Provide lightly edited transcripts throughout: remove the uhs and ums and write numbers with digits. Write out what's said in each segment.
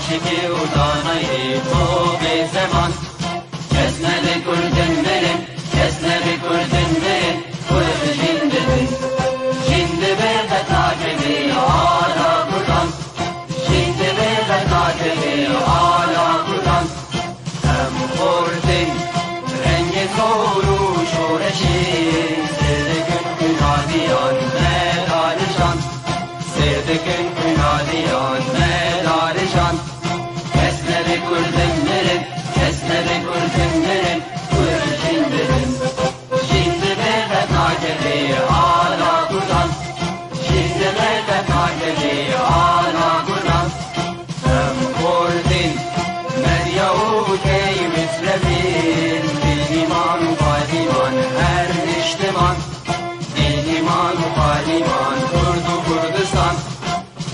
Naşiki udanayı to be zaman kesmedi kurdunların kesmedi kurdunların kurt şindidin şimdi bir de takibi hala buradan şimdi bir de takibi hala buradan hem kurdun rengi doğru şureşin sevdikün günadiyan medalişan sevdikün günadiyan medalişan kesmedi kurdunların kesmedi kurdunların kurt şindidin şimdi bir de takibi hala buradan şimdi bir de takibi hala buradan hem kurdun medyavu key müsrefin dil iman fadiman her iştiman dil iman fadiman kurdu Kurdistan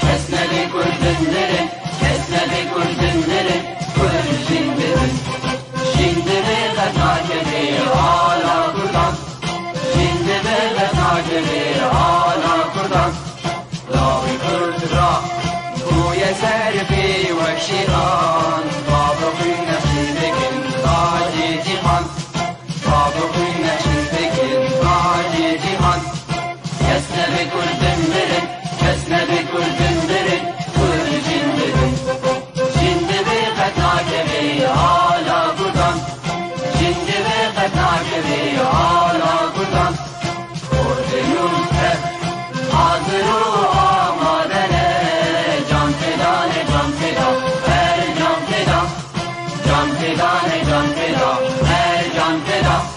kesmedi kurdunların kesmedi kurdunların kurt şindidin şimdi bir de takibi hala buradan şimdi bir de takibi hala buradan Lavi kurtra bu yeser fi ve şiran babı kuyna şimdikin taci cihan babı kuyna şimdikin taci cihan kesmedi kurdunların kesmedi kurdunların kurt şindidin şimdi bir de takibi hala buradan şimdi bir de takibi hala buradan ordunun hep hazır-ı amadene can feda ne can feda her can feda can feda ne can feda her can feda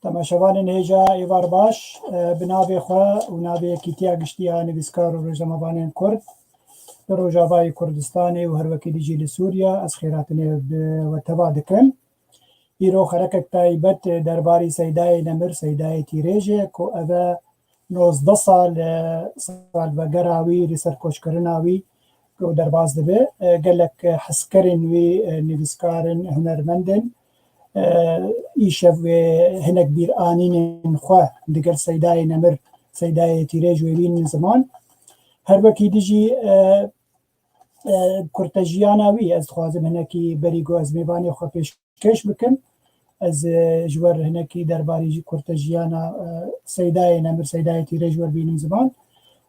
تماشاوان هیجا ایوار باش بنابه خواه و نابه کیتیا گشتیا نویسکار و روزنامه‌نویسان کرد در روجاوای کردستان و هر وکی دیجی لسوریا از خیراتنه و تبا دکن ایرو خرکت تایبت درباری سیدای نمر سیدای تیریجه که اوه 19 سال و گراوی ری سرکوش کرناوی که در باز دبه گلک حسکرن وی نویسکارن هنرمندن ایشف هنک بیر آنین خواه دگر سیدای نمر سیدای تیریج و بین زمان هر وکی دیجی کرتجیاناوی از خوازم هنکی بریگو از میبانی خواه پیشکش بکن از جور هنکی درباری کرتجیانا سیدای نمر سیدای تیریج و بین زمان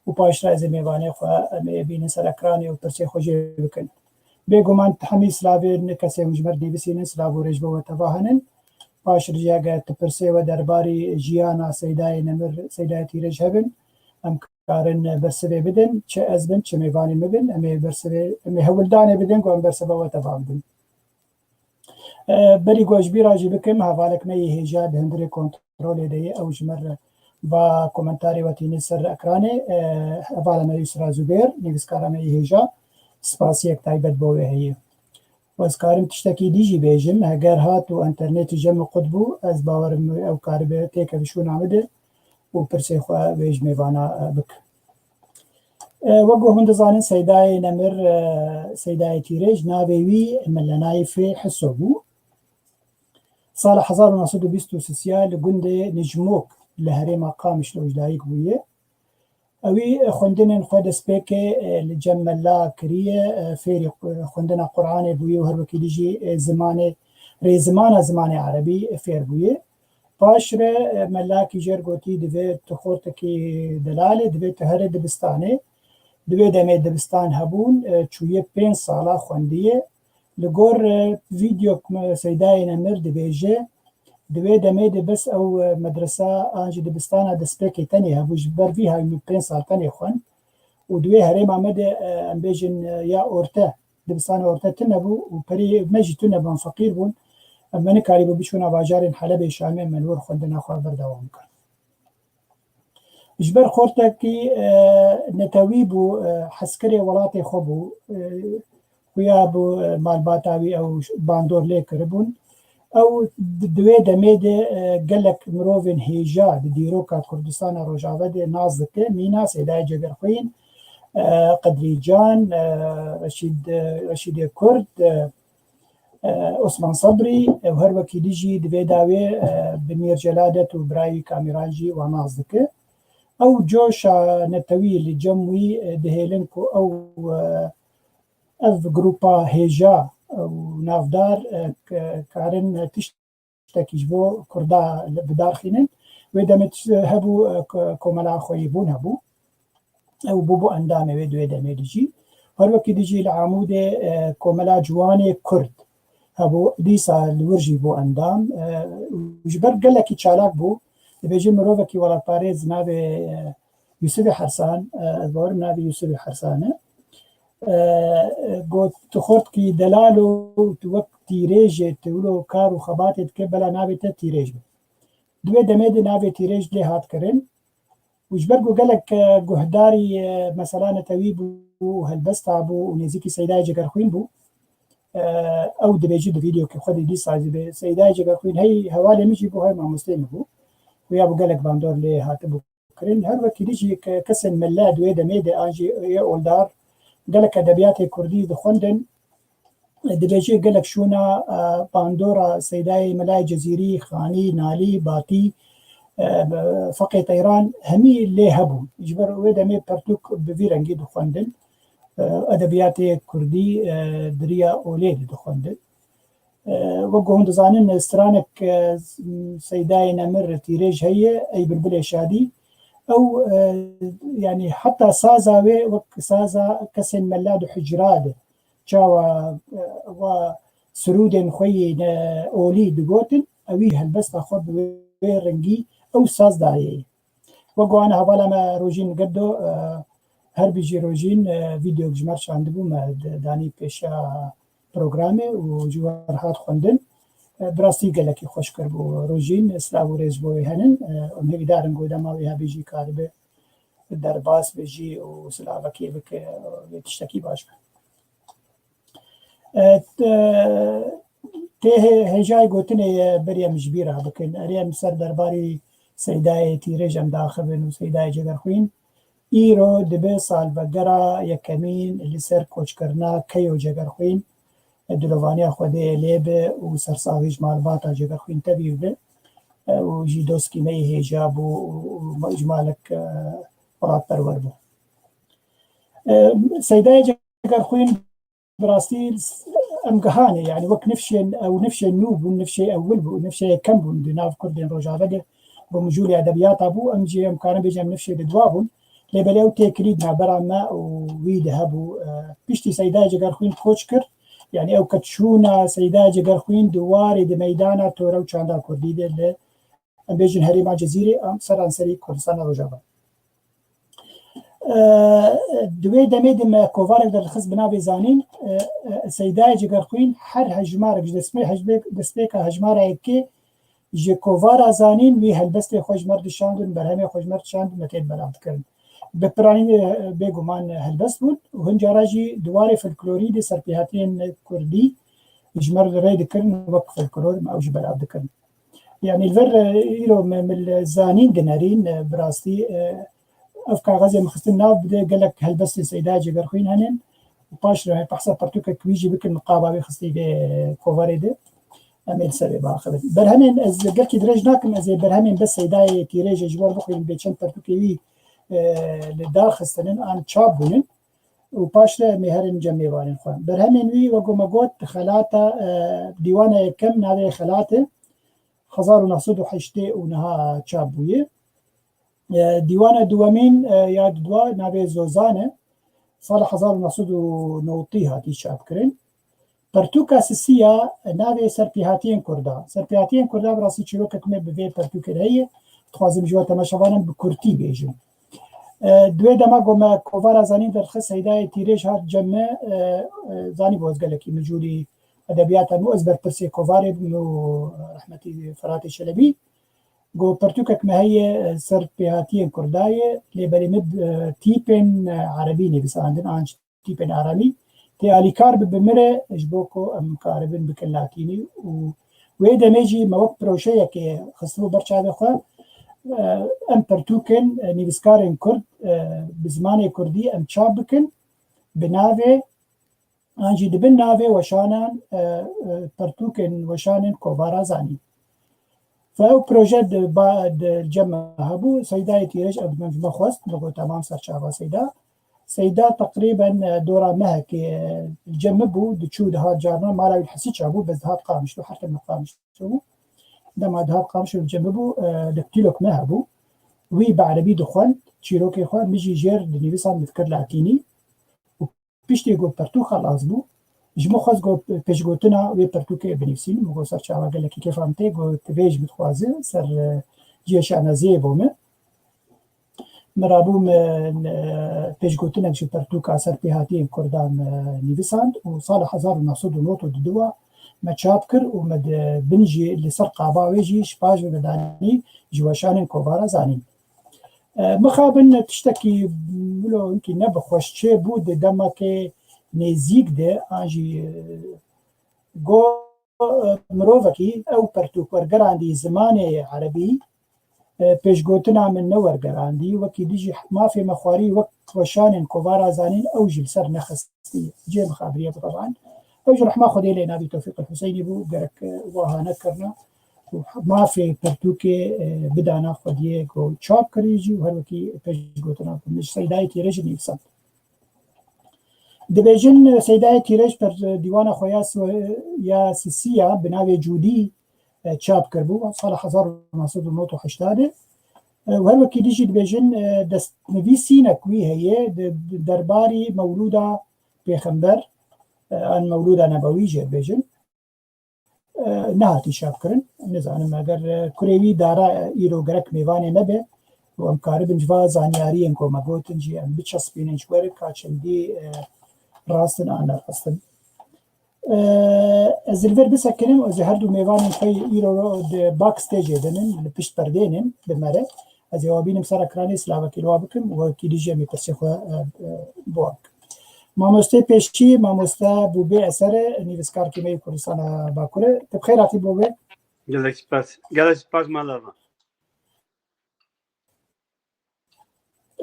و پاش را از میبانی خواه بین سرکرانی و پرچه خوشی بکن بگومان همی سلاوی کسی مجمر دیویسین سلاو و رجبه و تواهنن پاش رجاگه تپرسه و درباری جیانا سیدای نمر سیدای تیریج هبن ام کارن برسبه بدن چه از بن چه میوانی مبن امی برسبه امی هولدانه بدن و ام برسبه و تفاهم بدن بری گوش بی راجی بکم حوالک می هیجا دهندر کنترول دیه او جمر و کومنتاری و تینی سر اکرانه حوالا می یسرا زبیر نویسکارا می هیجا سپاسی یک تایبت بوه هیه و از کارم تشتکی دیجی بیجم اگر هات و انترنت جمع قدبو از باورم او کاربه تیکه بشون آمده و پرسه خواه ویج میوانا بک وقو هندزانن سیدای نمر سیدای تیریج ناویوی ملنای فی حسابو سال 1923 لگند نجموک لهره مقامش لوجدایک بویه اوی خوندن خود سپیک لجملا کریه فیری خوندن قرآن بویه و هر وکی دیجی زمان عربی فیر بویه باش را ملاکی جرگوتی دوی تخورتکی دلاله دوی تهر دبستانه دوی دمه دبستان هبون چویه 5 ساله خوندیه لگور ویدیو سیدای نمر دبیجه دوی دمه دبس او مدرسه آنج دبستانه دسپیکی تنی هبوش بروی های 5 سال تنی خون و دوی هریم آمد امبیجن یا اورته دبستان اورته تنبو و پری مجی تنبو فقیر بون من کاری با بیشون واجارین حلب شامی منور خوندن خواه بردوام کرد. اجبر خورده که نتوی بو حسکری ولات خوبو خویا بو مالباتاوی او باندور لی کربون او دوی دمید گلک مروفین هیجا دیروکا کردستان روجاوه دی نازدکه مینا سیدای جگرخوین قدری جان رشید کرد عثمان صبری و هر وکی دیجی دوی داوی بمیر جلادت و برای کامیرانجی و نازدکه او جوش نتوی لجموی دهیلن کو او اف گروپا هیجا و نافدار کارن تشتکیش بو کردا بدار خینن و دمت هبو کوملا خوی بون هبو او بوبو اندامه و دوی دمه دیجی هر وکی دیجی العمود کوملا جوانی کرد هبو دیسا الورجي بو اندام وجبر قال لك يتشالك بو بيجي مروفه كي ولا باريز نابي يوسف حرسان البور نابي يوسف حرسانه قلت تخورت كي دلالو توقت تيريج تقولوا كارو خباتت كبلا نابي تيريج دوي دميد نابي تيريج لي هات كرن وجبر قال لك جهداري مثلا نتويبو هالبستا بو ونزيكي سيداي جگرخوين بو او دبیجی دو ویدیو که خودی دی سازی به سیدای جگرخوین هی حوالی میشی بو های ما مسلم بو و یا بو گلک باندور لی هاته بو کرن هر وکی دیجی کسن ملا دوی دمید آنجی یا اولدار گلک ادبیات کردی دو خوندن دبیجی گلک شونا باندورا سیدای ملای جزیری خانی نالی باتی فقي طيران همي اللي هبو يجبر ويدا مي برتوك بفيرنجي دخوندن أدبيات كردي دريا أوليد دخوندن وقو هند زانن استرانك سيداي نمر تيريج هي أي بالبلي شادي أو يعني حتى سازا وك سازا كسن ملاد حجراد جاوا وسرودن خوي أولي دقوتن أوي هالبس تاخد ويرنجي أو ساز داي وقو أنا هبالا ما روجين قدو هر بيجي روجين فيديو جمارش عندبو ما داني بيشا برنامه و جوارهات خوندن براستی گلکی خوش کرد بو روژین اسلام و ریز بوی هنن اونهی دارن گودا ما ویها بیجی کار به در باس بیجی و سلاوکی بک تشتکی باش ته هجای گوتنه بریم جبیره بکن اریم سر درباری سیدای تیرجم داخبن و سیدای جگرخوین ایرو دبه سال بگرا یکمین لسر کوچ کرنا کیو جگرخوین دلوانیا خوده لیبه و سرساویج معلومات جگر خوین تبیر به و جیدوسکی می هجاب و اجمالک ورات پرور بو سیدای جگر خوین براستی امگهانه يعني وك نفشين او نفشين نوب ونفشي اول بو نفشي كم بو ناف كردين روجاده بمجولي ادبيات ابو امجي امكان بيجم نفشي دوابون لبلاو تكريدنا برا ما ويد هبو بيشتي سيداي جگر خوين كوچكر يعني او كتشونا سيداي جگر خوين دواري د ميدانا تورو چاندا كردي دل ام بيجن هريما جزيره ام سرانسري كردستان روجابه دوی دمید ما کووارک در خز بنا بزانین سیدای جگر خوین هر هجمارک دسپیک هجماره که ج کووار زانین وی هلبست خوش مرد شاندن برهمه خوش مرد شاندن متید بلند کردن به پرانی بگمان هلبست بود و هنجاراجی دوار فلکلوری سرپیهاتین کردی جمر رید کردن وقت فلکلور موج بلند کردن يعني الفر يلو من الزانين دنارين براستي افكار غازي مخستنا بدا قال لك هلبست سيداء جگر خوين هنن وباش راه بحسب برتوكا كويجي بك النقابه بخستي دي كوفاريد امل سري باخذ برهمن از قلت درجناكم از برهمن بس سيداء تيريج جوار بخوين بيچن برتوكي لدار خستنن ان چابونن وباش مهرن جمعي وارن خوان برهمن وي وقومقوت خلاتا ديوانه كم نادي خلاته خزار ونحصد وحشتي ونها چابويه ديوان دوامين ياد دوا نابي زوزانه صار 1990 هاتي شاب كرين برتوكا سسيا نابي سربيهاتين كردا براسي چلوكا كمي بفي برتوكا هي تخوازم جوا تماشاوانم بكرتي بيجن دوي دما قوما كوفارا زانين درخص هيداي تيريج هات جمع زاني بوزقلكي مجوري ادبيات مو ازبر برسي كوفاري بنو رحمتي فراتي شلبي جو برتوكك ما هي سر بهاتين كرداية لبالي مد تيبن عربي نبس عندنا عنش تيبن عربي تي آلي كارب بمرة اجبوكو ام كاربن بكل لاتيني ويدا ميجي موقت بروشية كي خصلو برشا بخوا ام برتوكن نبسكارن كرد بزماني كردي ام تشابكن بناوي عنجي دبن ناوي وشانان برتوكن وشانن كوبارا زاني فهو بروجيت بعد الجمع هبو سيداء تيريج قبل ما مخوست نقول تمام صار شعبا سيداء تقريبا دورا مهك الجمع بو دتشود هاد جارنا ما لا يحسي شابو بس هاد قامش له حتى ما قامش شو دما هاد قامش الجمع بو دكتيلوك مهبو وي بعربي دخل تشيروكي خو ميجي جير دنيسان مذكر لاتيني وبيشتي جو برتو خلاص بو جمو خواست گو پیش گوتنا وی پرتوکه بنویسیم مگو سر چاوا گله کی فهمته گو تبیج بتخوازه سر جیش انازی بومه مرابوم پیش گوتنا چه پرتوکا سر پیهاتی کردان نویساند و سال 1992 دوا ما چاپ کر و مد بنجی لسر قابا ویجی شپاج و بدانی جواشان کوبارا زانی مخابن تشتکی ولو انکی نبخوش چه بود دما که نزيك ده آجي جو مروفكي أو برتوك ورقراندي زماني عربي پیش گوتنا من نو ورقراندي وكي ديجي ما في مخواري وقت وشان كوفارا زانين أو جل سر نخستي جي مخابرية طبعا أو جل رحمة خدي لنا بتوفيق الحسيني بو قرك وها نكرنا مافی پرتوکه بدانا خودیه کو چاپ کریجی و هر وکی پیش گوتنا مش سیدای تیرج نیکسان دبیجن سیدای تیرج پر دیوان خویا یا سیسیا بناوی جودی چاپ کربو سال 1980 و هر وکی دیجی دبیجن دست نویسی نکوی هیه درباری مولودا پیغمبر ان مولودا نبوی جه بیجن نهاتی شاب کرن نزانم اگر کوریوی دارا ایرو گرک میوانه نبه و ام کاربن جوا زانیاری انکو مگوتن جی ام بچسبین انجوره کاچندی راستن آن راستن از الور بسکنم از هر دو میوانه خی ایرو باک ستیج دنن پشت پردینن بمره از یوابینم سر اکرانی سلاو کلوا بکم و کلیجی می پسیخو بوک مامۆسته پێشچی مامۆستا بوو بێ ئەسەر نیوسکارکیمەی کوردستانە باکوورە بخێراتی بۆ بێ gelek spas malava.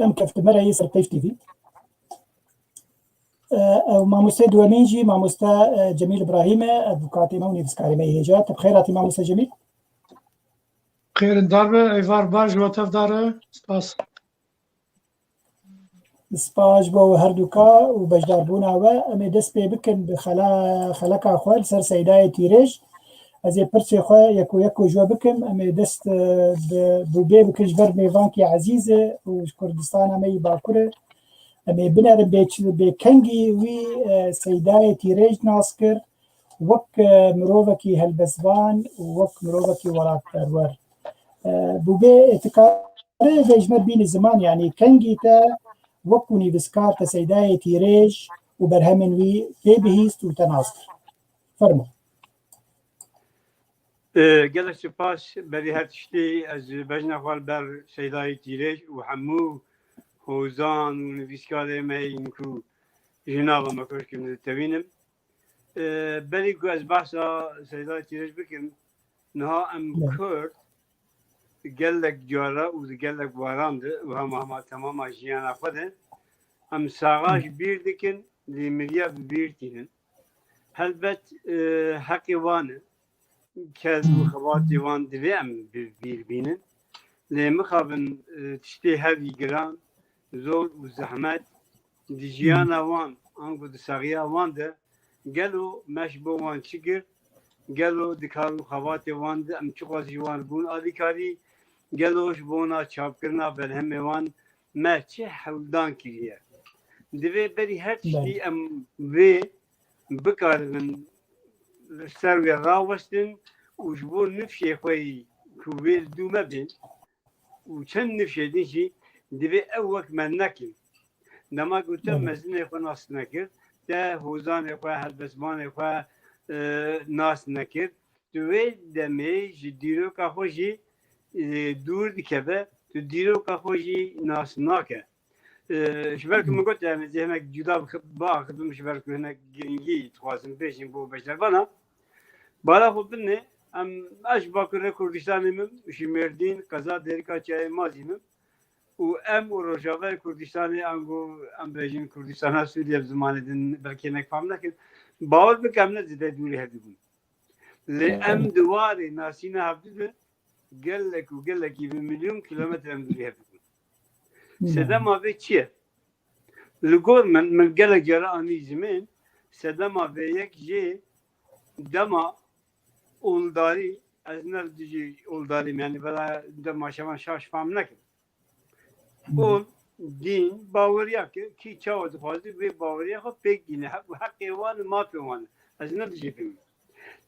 ئەم کەفتمەرە هی سەر پێش تیڤی ئەو مامۆستای دووەمینجی مامۆستا جەمیل ئیبراهیمە ئەدڤوکاتێمە و نیوسکاریمەی هێژا بخێراتی مامۆستا جەمیل خێرندار بە ئەیڤار باش وەتەفدارە سپاس سپاش بۆ هەردووکە و بەشداربووناوە ئەمێ دەست پێ بکەن خەلەکا خوێن سەر سەیدای تیرێژ ئەزێ پرسێ خۆ یەک و یەک و ژوە بکەم ئەمێ دەست بوو بێ بکەش بەر میێڤانکی عەزیزە و کوردستان ئەمەی باکوورە ئەمێ بنەرم بێ کەنگی وی سەیدای تیرێژ ناس کرد وەک مرۆڤێکی هەلبەسبان و وەک مرۆڤێکی وڵاتپەروەر بوو بێ ئێتکارێ بێژمەر بینی زمان یعنی کەنگی تە وەکو نیوسکارتە سەیدای تیرێژ و بەرهەمن وی پێ بihîst û te nas kir fermo Gelek spas berî her tiştî ez bejna xwal ber Seydayê Tîrêj û hemû hozan û nivîskarê me yên ku ji nava me koşkim ditevînim berî ku ez behsa Seydayê Tîrêj bikim niha em Kurd gelek cara û di gelek baran de û hema temama jiyana xwe de em saxa ji bîr dikin lê miriya bi bîr tînin helbet heqê wan e kez û xebatê wan divê em bi bîr bînin lê mixabin tiştê hevî giran zor û zehmet di jiyana wan ango di saxiya wan de gelo meş bo wan çi kir gelo di kar û xebatê wan de em çi xwazî wan bûn alîkarî gelo ji bona çapkirina berhemê wan me çi hewldan kiriye divê berî her tiştî em vê bikaribin ser wê rawestin û ji bo nifşê xwe ku wê li dû me bin û çend nifşê din jî divê ew wek me nekin dema ku te mezinê xwe nas nekir te hozanê xwe helbesmanê xwe nas nekir tu wê demê ji dîroka xwe jî dûr dikeve tu dîroka xwe jî nas nake ji ber ku min got em ê hinek cuda biaxivim ji ber ku hinek giringî dixwazim pêşîn bo beşdevana bara xwe binê em ez ji Bakurê Kurdistanê min ji Mêrdîn qeza Dêrika Çayê mazî min û em û Rojavayê Kurdistanê ango em bêjin Kurdistana Sûriye bi zimanê din belkê hinek fam nekin bawer bike em ne zêde dûrê hev dibûn lê em di warê nasîna hev dibin gelek û gelekî bi milyon kilometre em dûrê hev dibûn sedema vê çi ye li gor min gelek cara anî zimên sedema vê yek jê dema oldarî ez ne dijî oldarîm yani vela dema şevan şaş fam nekim ol din baweriya ki çawa dixwazî vê baweriya xwe pêk gîne heqê wan mafê wan ez ne dijî bim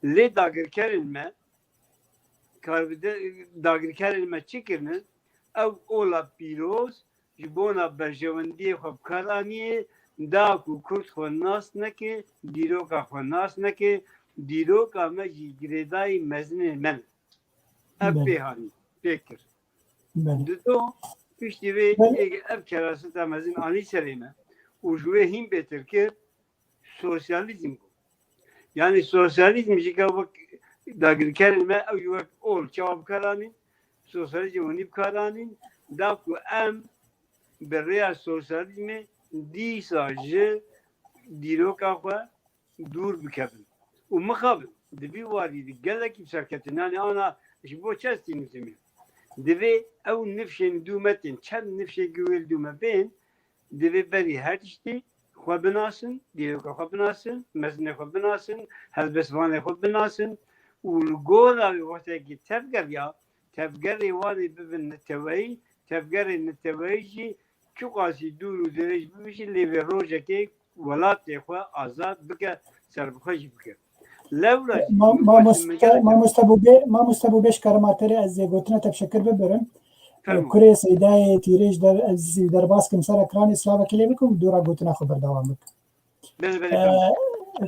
lê dagirkerên me karbide dagirkerên me çi kirinin ew ola pîroz ji bona berjewendiyê xwe bikaraniyê da ku Kurd xwe nas neke dîroka xwe nas neke dîroka me jî girêdayî mezinê me ne ev pê hanî pê kir dito piştî vê ev keraseta mezin anî serê me û ji wê hîn bêtir kir sosyalîzm bû yani sosyalîzm jî ka wek dagirkerên me ew jî wek ol çawa bikaranîn sosyalîzm hûnî bikaranîn da ku em bi rêya sosyalîzmê dîsa ji dîroka xwe dûr bikevin û mixabin di vî warî di gelekî serketin yani ana ji bo çestin zimi divê ew nifşên dûmetên çend nifşê güwêl dûme bên divê berî her tiştî xwe binasin dîroka xwe binasin mezinê xwe binasin helbestvanê xwe binasin û li gola wê wextekî tevgeriya tevgerê wanê bibin niteweyî tevgerê niteweyî jî çû qasî dûr û dirêj bibişî lê vê rojekê welatê xwe azad bike serbixwe jî bike lewra مامۆستا بۆ بێش کارەماتەرە ئەس زێگوتنە تەبشەکر ببرم کورێ سەیدایە تیرێژ دەرباسکم سەر ئەکرانی سلااوەکە لێ بکەم دوورا گوتنە خۆ بەردەوام بکە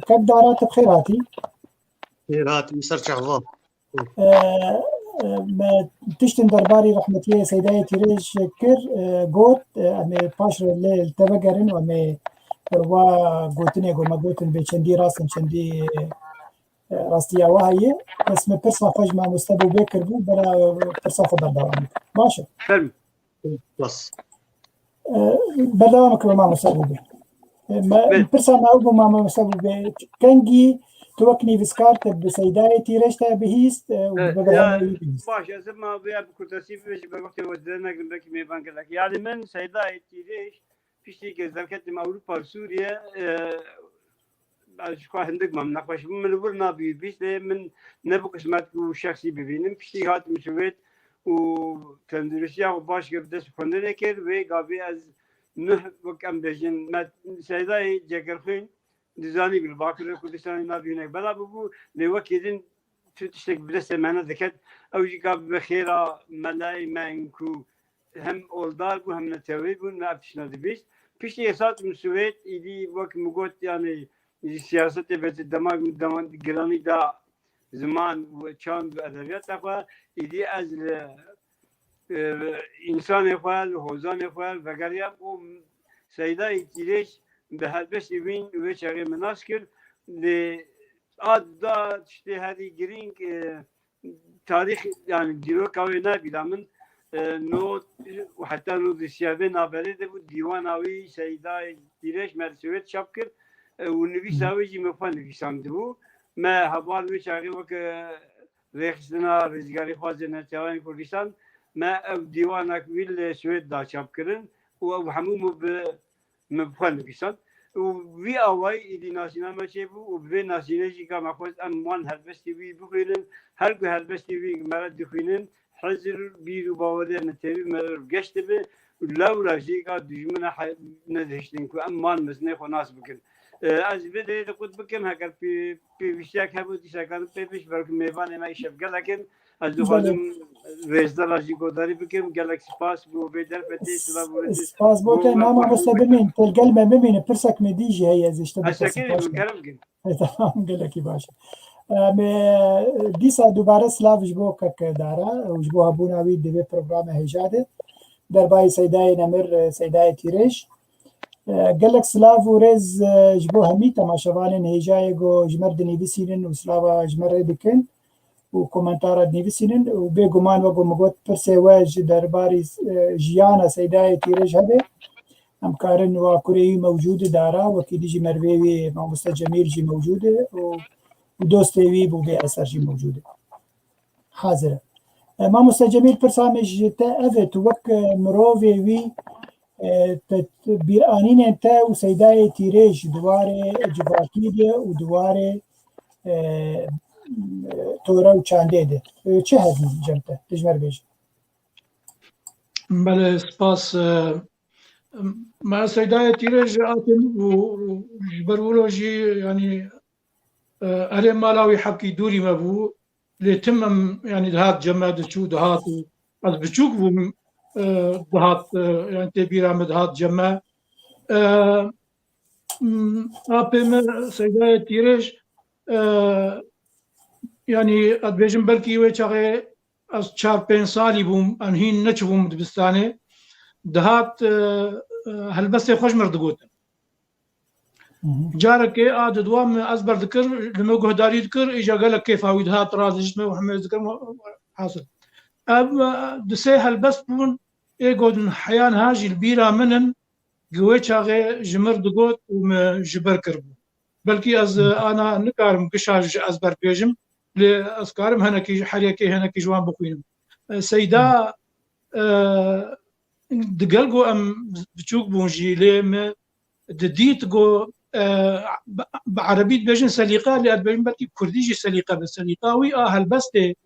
کەک داراتە بخێر هاتی هاتی سەر چاوە تشتن دەرباری ڕەحمەتیە سەیدایە تیرێژ کرد گوت ئەمێ پاش لێ تەبەگەرن و ئەمێ وا گوتنێ گۆمە گوتن بێ چەندی ڕاستن چەندی ڕاستیاوە هەیە ئەسمە پرسا خۆش مامۆستا بۆ بێ کردبوو بەرا پرسا خۆ بەردەوام باشە بەردەوامەکە بە مامۆستا بوو بێ پرسا ناو بۆ مامۆستا بوو بێ کەنگی تۆ وەک نیڤسکارتە بە سەیدایە تیرێژتا بهیست باش ئەزما بیا بکوتەسی بێژ بە وەختی وەدە نەگرن بەکی مێبانگەلەک یادی من سەیدایە تیرێژ پشتی گەزدەکەتم ئەوروپا سووریە خوا هەندێک مام نەخۆش من ور نابی بیست لێ من نەبوو قسمەت و شخصی ببینم پشتی هاتم سوێت و تەندروستیا و باش کرد دەست خوێندنێ کرد وێ گاوی ئەز نه وەک ئەم دەژین سەیدای جێگەرخوێن دزانی bil bakir Kurdistanê nabînek bela bû lê wekî din tiştek bi destê me nediket ew jî ka bi xêra melayê me ku hem oldar bû hem netewê bûn me ev tişna dibîst piştî êsat min Swêd îdî wek min got yanî siyasetê vê dema giranî da ziman û çand û edebiyata xwe îdî ez li însanê xwe li hozanê xwe vegeriyam û Seydayê Tîrêj به helbestî wîn wê çaxê min nas kir lê ad da tiştê herî girîng tarîx yani dîroka wê nebîla min not heta not siyavê naberê de bû dîwana wî Seydayê Tîrêj me li Swêd çap kir û nivîsa wê jî me xwe nivîsandibû me heval wê çaxê wek rêxistina rêzgarî xwazê Navçevanê Kurdistan me ew dîwanek wî li Swêd da çap kirin û ew hemû me bixwe nivîsan û vî awayî êdî nasîna me çêbû û bi vê nasînê jî ka me xwest em wan helbestî wî bixwînin her ku helbestî wî me re dixwînin hezir bîr û bawerê netewî me re geş dibe û lewra jî ka dijmina nedihiştin ku em wan mezinê xwe nas bikin ez vê derê de qut bikim heger pêwîstiyek hebû dîsekarin pê biş belkî mêvanê me îşevgelekin ez dixwazim rêzdara jî guhdarî bikim gelek spas bû vê derfetê spas bۆ te مامۆستا بمێن تێلگەل me bimîne pirsek me dî jî heye ez işte gelekî baş dîsa dubare silav ji bo kekdara ji bo hebûna wî divê programa hêja de derbayê Seydayê Nemir Seydayê Tîrêj gelek silav û rêz ji bo hemî temaşevanên hêjayê got ji me re dinivîsînin û silava ji me rê dikin û komentara dinivîsînin û bêguman wek me got pirsê we ji derbarî jiyana Seydayê Tîrêj hebe em karin wa kurê wî mewcûd e dara wekî dî jî mervê wî Mamosta Cemîl jî mewcûd e û dostê wî bû vê eser jî mewcûd e hazir e Mamosta Cemîl pirsa me ji te ev e tu wek mirovê wî bîranînên te û Seydayê Tîrêj diwarê civakî de û diwarê tora û çandê de çi hezî cem te dijber bêje بله سپاس ما سیدایە تیرێژ ئاتم و بەرولۆژی ینی ئەرێ مالاوی حەقی دووری مەبوو لێ تمم ینی دەهات جەمە دەچوو دەهات و ئەس بچووک بووم دەهات یان تێبیرا مە دەهات جەمە ئاپێ من سیدایە تیرێژ ینی ئەدبێژم بەلکی وێ چاغێ از 4-5 سالی بووم ئەن هین نەچبووم دبستانێ دەهات هەلبەستێ خۆش مردگوتن جارێکێ ئا دەدوام ئەس بەردکرد لەمە گۆهداری دکرد ئیجا گەلک کێفاوی دەهات ڕازشتمە و هەمێ دکرم حاصل ئەم دسێ هەلبەست بوون ئێ گوتن حەیان هاژی بیرا منن گوێ چاغێ ji mir digot û me ji ber kirbû belkî ez ana nikarim kişa ji ez berpêjim لأذكارم هنكي حريكي هنكي جوان بخوينم سيدا دقلقو أم بتشوك بونجي لم دديت جو بعربية بيجن سليقة لأد بيجن بلكي كرديجي سليقة بس سليقاوي هالبستي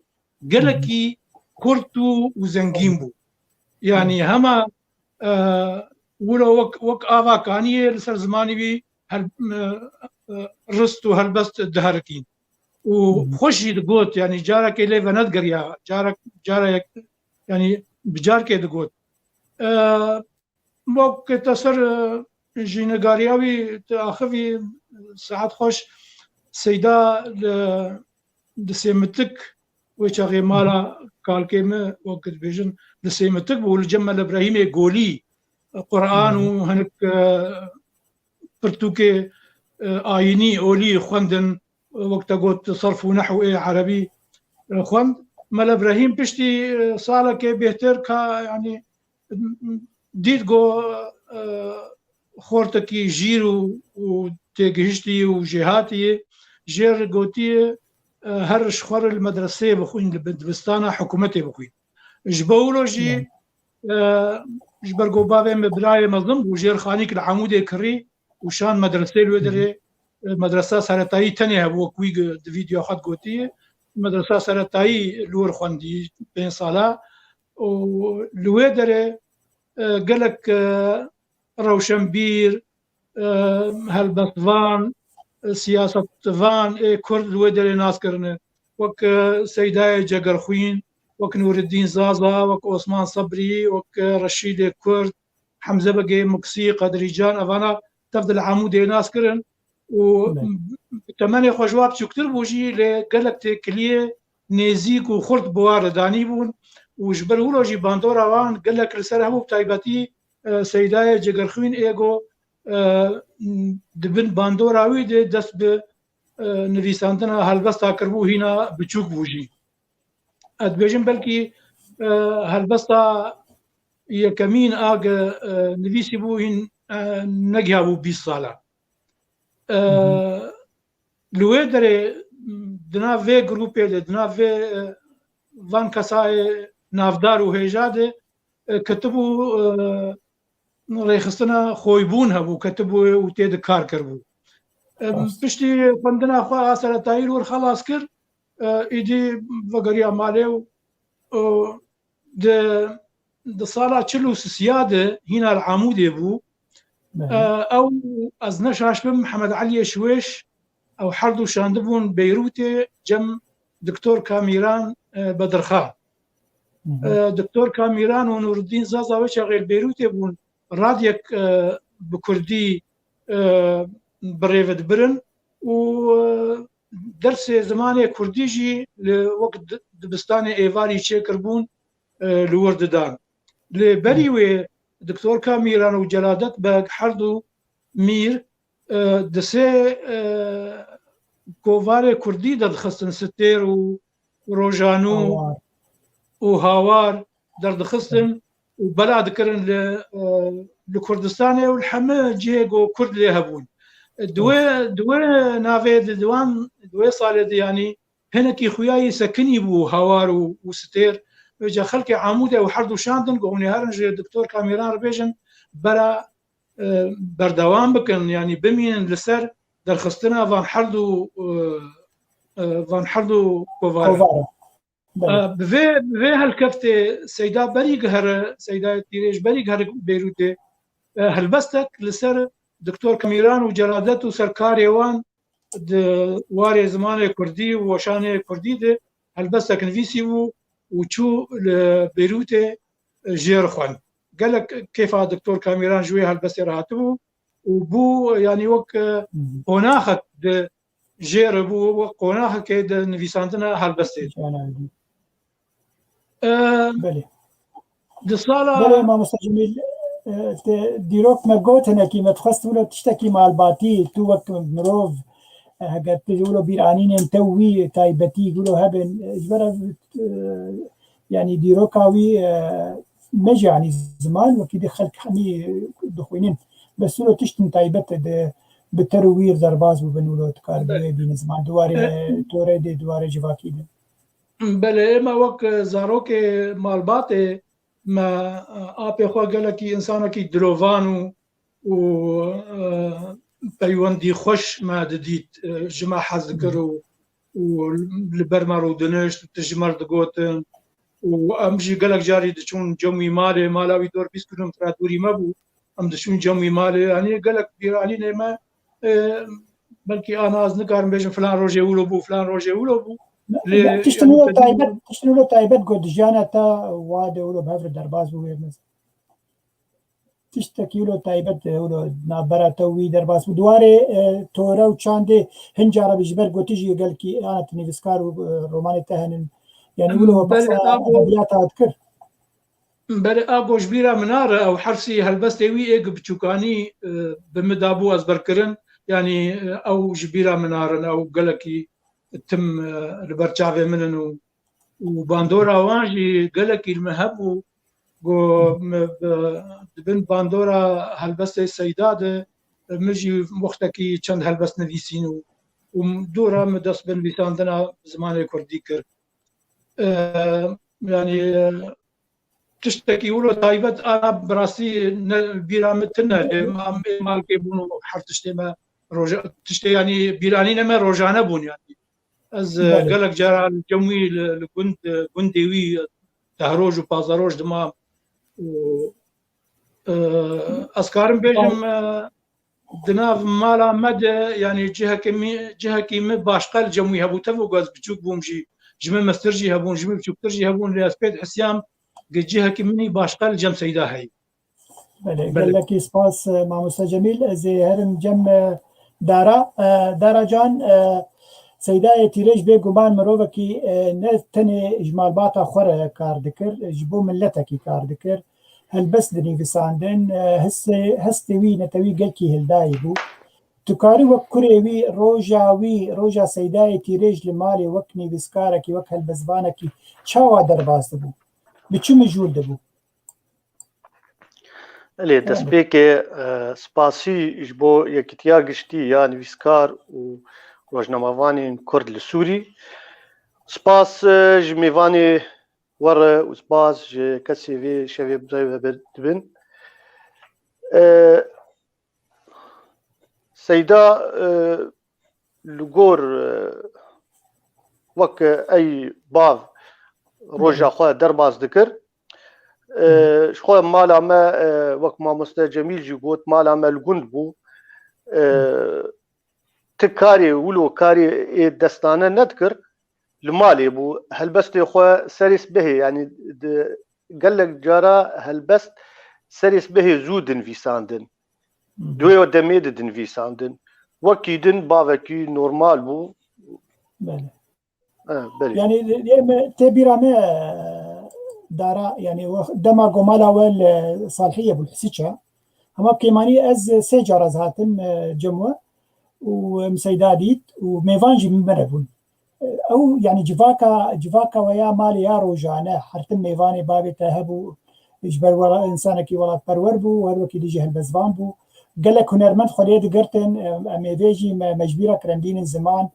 قلكي كورتو وزنجيمبو يعني هما ولو وك آفا كانية لسر زماني بي رستو هالبست الدهاركين وخشي دقوت يعني جارك إلي فند قريا جارك يعني بجارك دقوت موك تسر جينغارياوي تأخذي ساعات خوش سيدا لسيمتك وشغي مالا كالكيمة وقت بيجن لسيمتك والجمل إبراهيمي قولي قرآن وهنك برتوكي آيني أولي خوندن وقت قلت صرف ونحو عربي خوند مال إبراهيم بشتي صالك بيهتر كا يعني ديت جو خورتكي جيرو وتجهشتي وجهاتي جير قوتي هر شخور المدرسة بخوين بستانا حكومتي بخوين جبولوجي جبرقو بابي مبراي مظلم وجير خانيك العمودي كري وشان مدرسة الودري مدرسة سرطاي تانية هبو كويق فيديو خد قوتي مدرسة سرطاي لور خوندي بين صالة والودري قالك روشنبير هالبطفان سياسة فان كرد الودري ناس كرنا وك سيداي جقرخوين وك نور الدين زازا وك عثمان صبري وك رشيد كرد حمزة بقي مكسي قدريجان أفانا تفضل عمودي ناس كرن وتمانية خوشواب شكتر بوجي لقالك تكلية نيزيك وخرد بوار دانيبون وجبرولوجي باندورا وان قالك لسر هبو بتايباتي سيداي جقرخوين ايغو دبن باندوراوي دي دست ب نویساندنا هلبستا کربو هنا بچوک بوجي ادبيجن بلكي هلبستا يكمين اغ نویسی بو هن نگهابو 20 سالا لوی دره دنا في جروبي دنا في وان كساي نافدار وهيجاده كتبوا ريخستنا خويبون هبو كتبوا وتيد كار كربو بشتي فندنا خوا اثر تاير ور خلاص كر ايدي وغريا مالو د صاله تشلو سياده هنا العمودي بو او ازنش محمد علي شويش او حردو شاندبون بيروتي جم دكتور كاميران بدرخان دكتور كاميران ونور الدين زازا وشغل بيروتي بون راديك بكردي بريفد برن ودرس زماني كرديجي لوقت دبستاني ايفاري تشيكربون لورد دان لبريوي دكتور كاميران وجلادت باق حردو مير دسي كوفاري كردي دخستن ستير وروجانو وهاوار دردخستن وبلاد كرن لكردستان والحما جيجو كرد ليهبون دوي نافيد دوي صالد يعني هنكي خوياي سكني بو هاوار وستير جا خلقي عموده وحردو شاندن قوني هرنج دكتور كاميران ربيجن برا بردوام بكن يعني بمين لسر درخستنا فان حردو كوفارا بفي هالكفتة سيدا بريقهر سيدا تيريج بريقهر بيروتي هالبستك لسر دكتور كاميران وجلادته سركار يوان واري زمان كردي وشان كردي ده هالبستك نفيسي وشو بيروتي جير خوان قالك كيف دكتور كاميران جوي هالبست راتبو وبو يعني وك قناخك جير بو قناخك كيد نفيساندنا هالبستي بله دصالة بله ما مستجميل ديروك ما قوت هنا كيما تخص ولا تشتكي مع الباطيل تو وقت مروف هكا تقولوا بيرانين توي تايبتي يقولوا هبن اجبر يعني ديروكاوي مجي يعني زمان وكي دخل كاني دخوينين بس ولا تشتم تايبت بترویر درباز بو بنولو تکار بوی بین زمان دواره توره دی دواره جواکی دی بله ما وەک زارۆکێ ماڵباتێ ما ئاپێ خوا گەلێکی ئینسانێکی درۆڤان و پەیوەندی خۆش ما دەدیت ژما حەز دکرد و لەبەر مەڕوودنشت تژمەر دەگوتن و ئەمژی گەلێک جاری دەچوون جەموی مالێ مالاوی 20 کیلۆمتر دووری مەبوو ئەم دەچوون جەموی مالێ هەنێ گەلێک بیرانی نێمە بەلکی ئاناز نکارم بێژم فلان ڕۆژێ ولۆ بوو فلان ڕۆژێ ولۆ بوو تشتنولو تایبەت گۆدژیانە تا وا دەولۆ بەفر دەرباز بوو وێمەز تشتێکیولۆ تایبەت ولۆ نابەرەتەوی دەرباز بوو دوارێ تۆرە و چاندێ هەنجارە بیژبەر گوتیژی گەلکی ئانەت نویسکار و ڕۆمانی تەهێنن یعنی ولۆ بەسەڵات کرد بەرە ئاگۆژبیرە منارە ئەو حرسی هەلبەستێوی ئێگ بچووکانی بمدابوو ئەزبەرکردن ینی ئەو ژبیرە منارن ئەو گەلێکی تم لەبەرچاوێ منن و باندۆراوانژی گەلێکی لمە هەبوو بۆ دبن باندۆرە هەلبەستێ سەیدادە مژی وەختێکی چەند هەلبەست نویسین و دوورە دەست بنویساندنە زمانی کوردی کرد ینی تشتێکی ولۆ تایبەت ئانا بڕاستی بیرامتنە ماڵکێ بوون و هەر تشتێمە تشتێ ینی بیرانی نەمە ڕۆژانە بوون ینی ئەس گەلێک جاران جەمووی لە گوندێوی تەهرۆژ و پازەڕۆژ دما ئەسکارم بێژم دناو مالا مەدە ینی جهەکی من باشقەل جەمووی هەبوو تەڤ و گۆز بچووک بوومژی ژمە مەسترژی هەبوون ژمە بچووکترژی هەبوون لە ئەسپێت حسیام جهەکی منی باشقەل جەم سەیدا هەی گەلێکی سپاس مامۆستا جەمیل ئەزێ هەرم جەم دارا جان سەیدایە تیرێژ بێگومان مرۆڤێکی نە تەنێ ژمالباتە خۆرە کار دەکرد ji بۆ ملەتێکی کار دەکرد هەلبەست دەنیڤیساندن هەستێوی نەتەوی گەلکی هێلدایی بوو توکاری وەک کورێوی ڕۆژا سەیدایە تیرێژ لە ماڵێ وەک نویسکارێکی وەک هەلبەستبانێکی چاوا دەرباز دەبوو بچی مژور دەبوو لێ دەستپێکێ سپاسی ji بۆ یەکیتیا گشتی یا نویسکار و ڕۆژنەماوانین کورد لە سووری سپاس ji mêvanê were û spas ji kesê vê şevê birêve dibin Seyda li gor wek ey bav roja xwe derbas dikir ji xwe mala me wek mamoste Cemîl jî got mala me li gund bû ti karê wilo karê ê destane nedikir li malê bû helbestê xwe serê sibehê yanî gelek cara helbest serê sibehê zû dinivîsandin دوێ demê de dinivîsandin wekî din bavekî normal bû yani têbîra me dara yani dema gomala wel salhiye bû hisiça hema kêmanî ez sê car ez hatim cem we û miseyda dît û mêvan jî min bere bûn ew yani civaka weya malê ya rojane hertim mêvanê bavê te hebû ji ber insanekî welatperwer bû her wekî dî jî helbezvan bû gelek hunermend xwedê digirtin em ê vê jî mecbîra kirendînên ziman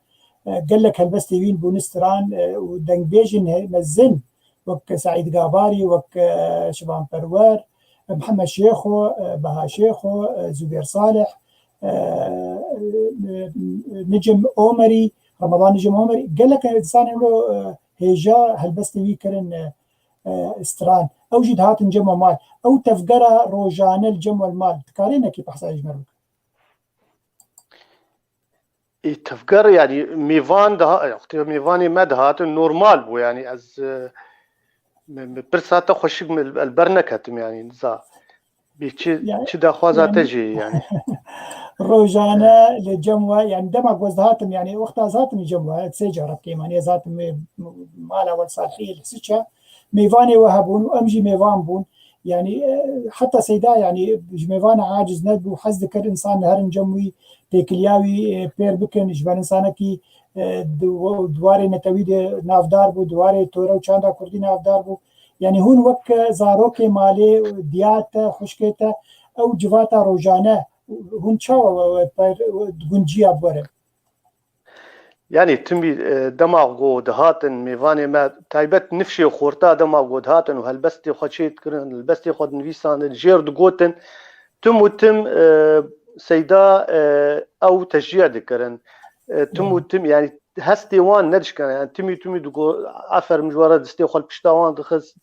gelek helbestê wîn bû nistiran û dengbêjin mezin wek Saîd Gabarî wek şivanperwer Mihemed Şêxo Beha Şêxo Zubêr Salih Nicim Omerî Ramadan Nicim Omerî gelek insanê wilo hêja helbestê wî kirin استران او جد هاتن جمع مال او تفقرة روجانه الجمع المال تكارينا كيف احسن اجمل تفقر يعني ميفان ده اختي ميفاني ما هاتن نورمال بو يعني از برساته خوشك من البرنكتم يعني نزا بيتشي ده خوازا تجي يعني روجانه للجمع يعني دمك وزهاتم يعني وقتها زاتم الجمع تسجرب كيمان زاتم مال اول صالحيه السكه ميفاني وهبون وامجي ميفان بون يعني حتى سيدا يعني ميفان عاجز ندبو حز ذكر انسان هرن جموي تيكلياوي بير بكن جبان انسانكي دواري نتوي نافدار بو دواري تورا وچاندا كردي نافدار بو يعني هون وك زاروكي مالي ديات خشكيتا او جواتا روجانه هون چاوە گونجیا بوەرە يعني تمي دماغ دهاتن ميفاني ما تايبت نفشي وخورتا دماغ دهاتن وهالبستي خشيت كرن البستي خد نفيسان جير دقوتن تم سيدا او تشجيع ذكرن تم يعني هستي وان ندش كان يعني تمي دقو عفر مجوارات دستي خل بشتاوان دخس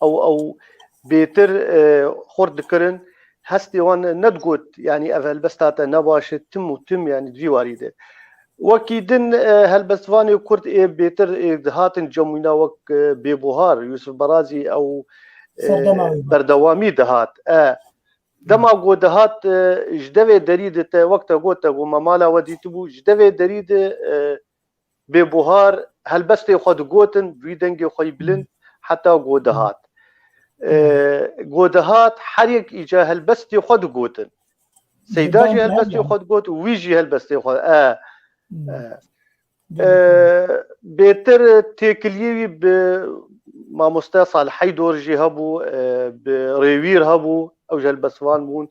او بيتر خورد ذكرن هستي وان ندقوت يعني اف البستاتا نباش تم يعني دفي واريده وكيدن هالبستواني وكرت بيتر دهاتن جمونا وك ببهار يوسف برازي او بردوامي دهات دماغو دهات جدوه دريد وقتا قوتا وما مالا وديتبو جدوه دريد ببهار هالبستي خود قوتن بيدنجي خوي بلند حتى قو دهات قو دهات حريك ايجا هالبستي خود قوتن سيداجي هالبستي خود قوت ويجي هالبستي خود بيتر تيكليوي ما مستصع الحيدور جي هبو بريوير هبو او جل بسوان بون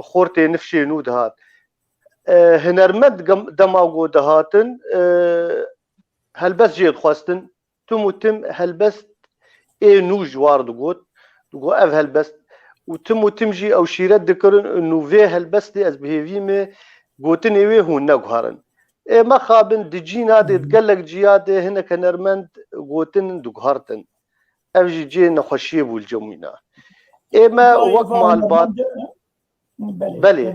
خورتي نفشي نود هات هنرمد دماغو دهاتن هلبس جيد خواستن تم هلبس اي نوج وارد قوت تقو اف هلبس وتم جي او شيرت ذكرن انه في هلبس دي از بهيفيمي قوتن ايوه هون نقهرن ما خابن دجينا دي تقلق جياده هنا كنرمند قوتن دقهرتن افجي جي نخشيب والجمينا اما وقت مع الباط بلي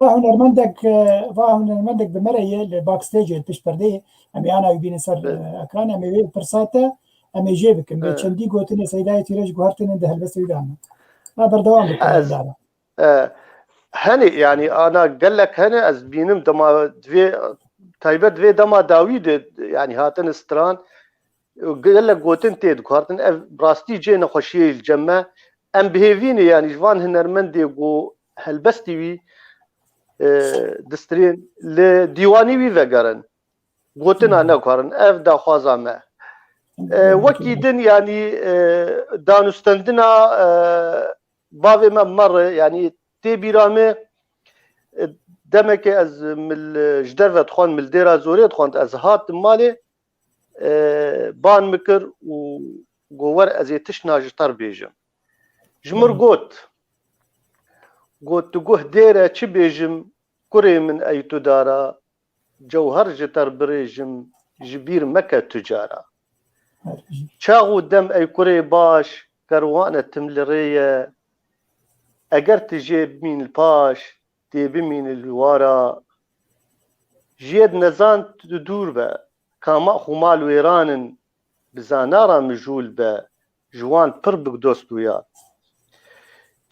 هنرمندك بمرأي الباك ستيج البش برديه امي انا يبين سر اكران امي برساته امي جيبك امي چندي قوتن سيداي تيرج قهرتن ده هلبس يدانا ما بردوام بالكلام هني يعني انا قال لك هنا از بينم دما دوي تايبت دوي دما داويد يعني هاتن ستران قال لك قوتن تيد قهرتن براستي جي نخشي الجمع ام بهيفيني يعني جوان هنرمندي قو هلبستي وي دسترين لديواني وي وقرن قوتن انا قهرن اف دا خوازا ما وكيدن يعني دانستندنا باوي ما مر يعني تي برامي دمك از من جدرفة تخوان من الديرة زوري تخوان از هات مالي بان مكر وقوار از يتشنا جتر بيجم جمر قوت تقوه ديرة چي بيجم كري من اي تدارا جوهر جتر بريجم جبير مكة تجارة چاغو دم اي كري باش كروانة تملرية اگر تجي بمين الباش تي بمين الوارا جيد نزان تدور با كاما خمال ويرانن بزانارا مجول با جوان پر بقدوست ويا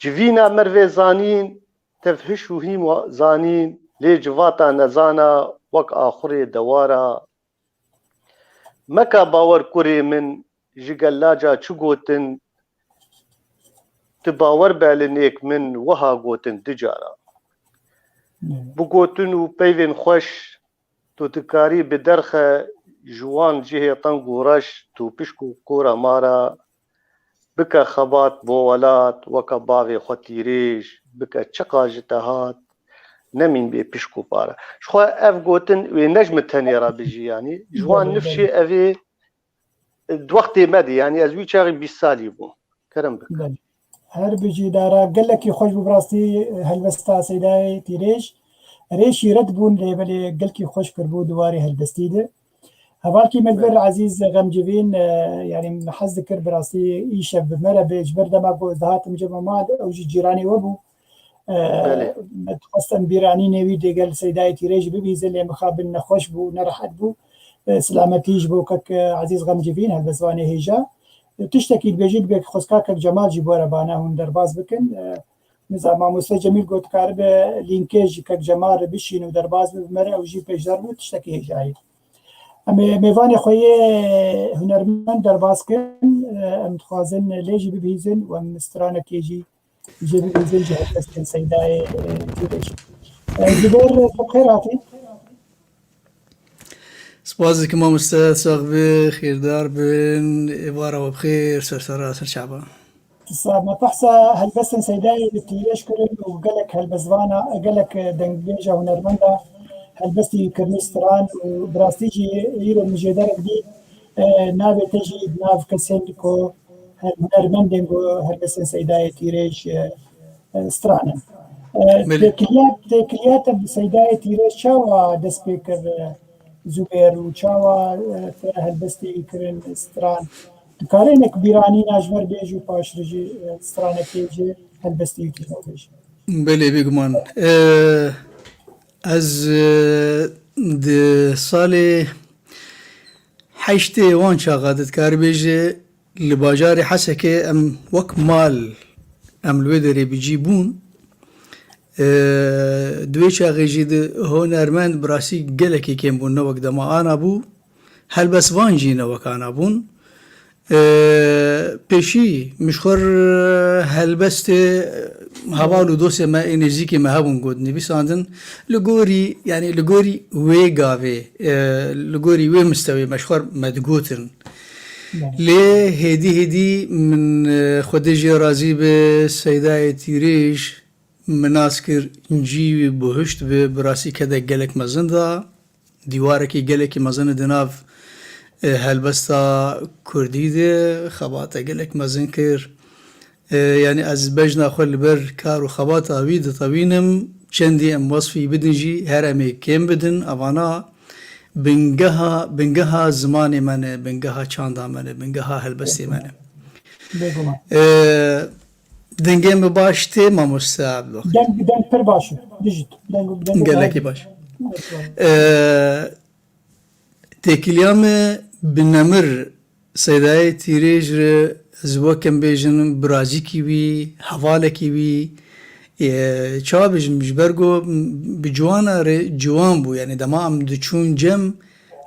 جوينا مروي زانين تفهش وهيم زانين لي جواتا نزانا وك آخري دوارا مكا باور كوري من جيقلاجا چوغوتن تباور بالنيك من وها قوتن تجارة بقوتن وبيفن خوش تو تكاري بدرخة جوان جهة طنقو رش تو بشكو كورا مارا بكا خبات بوالات وكا باغي خوتيريش بكا چقا جتهات نمين بي بشكو بارا شخوا اف قوتن وينجم التانيرا بيجي يعني جوان نفشي افي دوقتي مدي يعني ازوي چاغي بيسالي بو كرم بك هر بيجي دارا قال لك يخرج براستي هلبستا سيداي تيريش ريشي رد بون ليبلي قال لك يخرج كربو دواري هلبستي ده هفالكي ملبر عزيز غمجبين يعني محز ذكر براستي ايشا بمرة بيجبر دماغو ازدهات مجمعات او جيراني وبو متقصن بيراني نوي دي قال سيداي تيريش ببيز اللي مخابل نخوش بو نرحت بو سلامتيج بو كك عزيز غمجبين هلبسواني هيجا تشتكي بيجي بك خسكاك جمال جبورة بانا هون درباز بكن نظام موسى جميل قلت كارب لينكيج كك جمال بشين ودرباز بمرة او جي بيج دربو تشتكي هيجاي ميواني خويه هنرمند درباز كن متخازن ليجي ببيزن ومسترانا كيجي يجي ببيزن جهة بستن سيداي تيريش جبور بخيراتي سپاسك امام استاذ ساغ بخير دار بن عبارة وبخير سرسرة سر شعبان ما بحثا هلبسن سيداي تيريش كرن وقالك هلبزوانا قالك دنجيجا ونرمندا هلبستي كرنستران وبراستيجي يرو مجدار جديد نابي تجي ناف كسندكو هنرمندنجو هلبسن سيداي تيريش سترانا تكليات سيداي تيريش شاوا دسبيكر زبير وشاوا هلبستي كرن ستران دكارينك بيراني ناجمر بيجو باش رجي سترانه تيجي هلبستي تيجي بله بگمان از د سال حشته وان شاغادت کار بیجه لباجار حسکه ام وک مال ام الودري بيجيبون دوی شاغي جید هنرمند براسي گلکی کم بون نوک دما آنا بو هل بس وان جی نوک آنا بون پیشی مشخور هلبست هوالو دوسه ما انرژیکی ما هبون گود نبیساندن لگوری یعنی لگوری وی گاوی لگوری وی مستوی مشخور مدگوتن لی هدی من خودجی رازی به سیدای تیریش مناسکر جی بهشت به براسی کده گلک مزنده دیوارکی گلکی مزنده دناف هلبستا کردی ده خباتا گلک مزن کر یعنی از بجنا خل بر کار و خباتا وید طوینم چندی ام وصفی بدن جی هر امی کم بدن اوانا بنگها زمان منه بنگها چاندا منه بنگها هلبستی منه دنگم باشته ما مستعب دنگ پر باشه دیجیت گلکی باش تکلیام بنمر سیدای تیریج ر زوکم بیجن برازی کیوی حواله کیوی چا بیجن مجبرگو بجوانا ر جوان بو یعنی دما ام دچون جم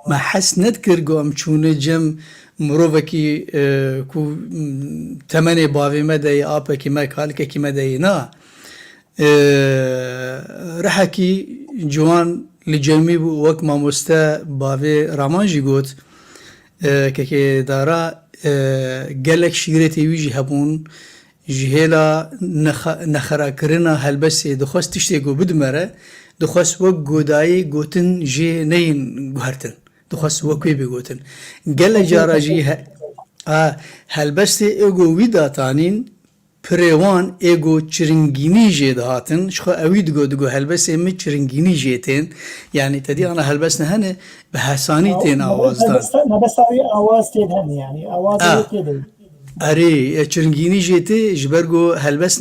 ما حس ندکرگو ام چونه جم مروفکی کو تمنی باوی مدهی آپا کی ما کالکه کی مدهی نا رحکی جوان لجمی بو وک ما مستا باوی رامانجی گوت که دارا گلک شیرتی ویجی هبون جهلا نخرا کرنا هلبسی دخواست تشتی گو بدمره دخواست وک گودایی گوتن جه نین گوهرتن دخواست وکوی بگوتن گل جارا جی هلبستی ایگو ویدا تانین پریوان ایگو چرنگینی جه دهاتن شخوا اوید گو هلبستی می چرنگینی جه تین یعنی تدی آنا هلبس نهنه به حسانی تین آواز دان نبستاوی آواز تید هن یعنی آواز تید اری چرنگینی جه تی جبرگو هلبس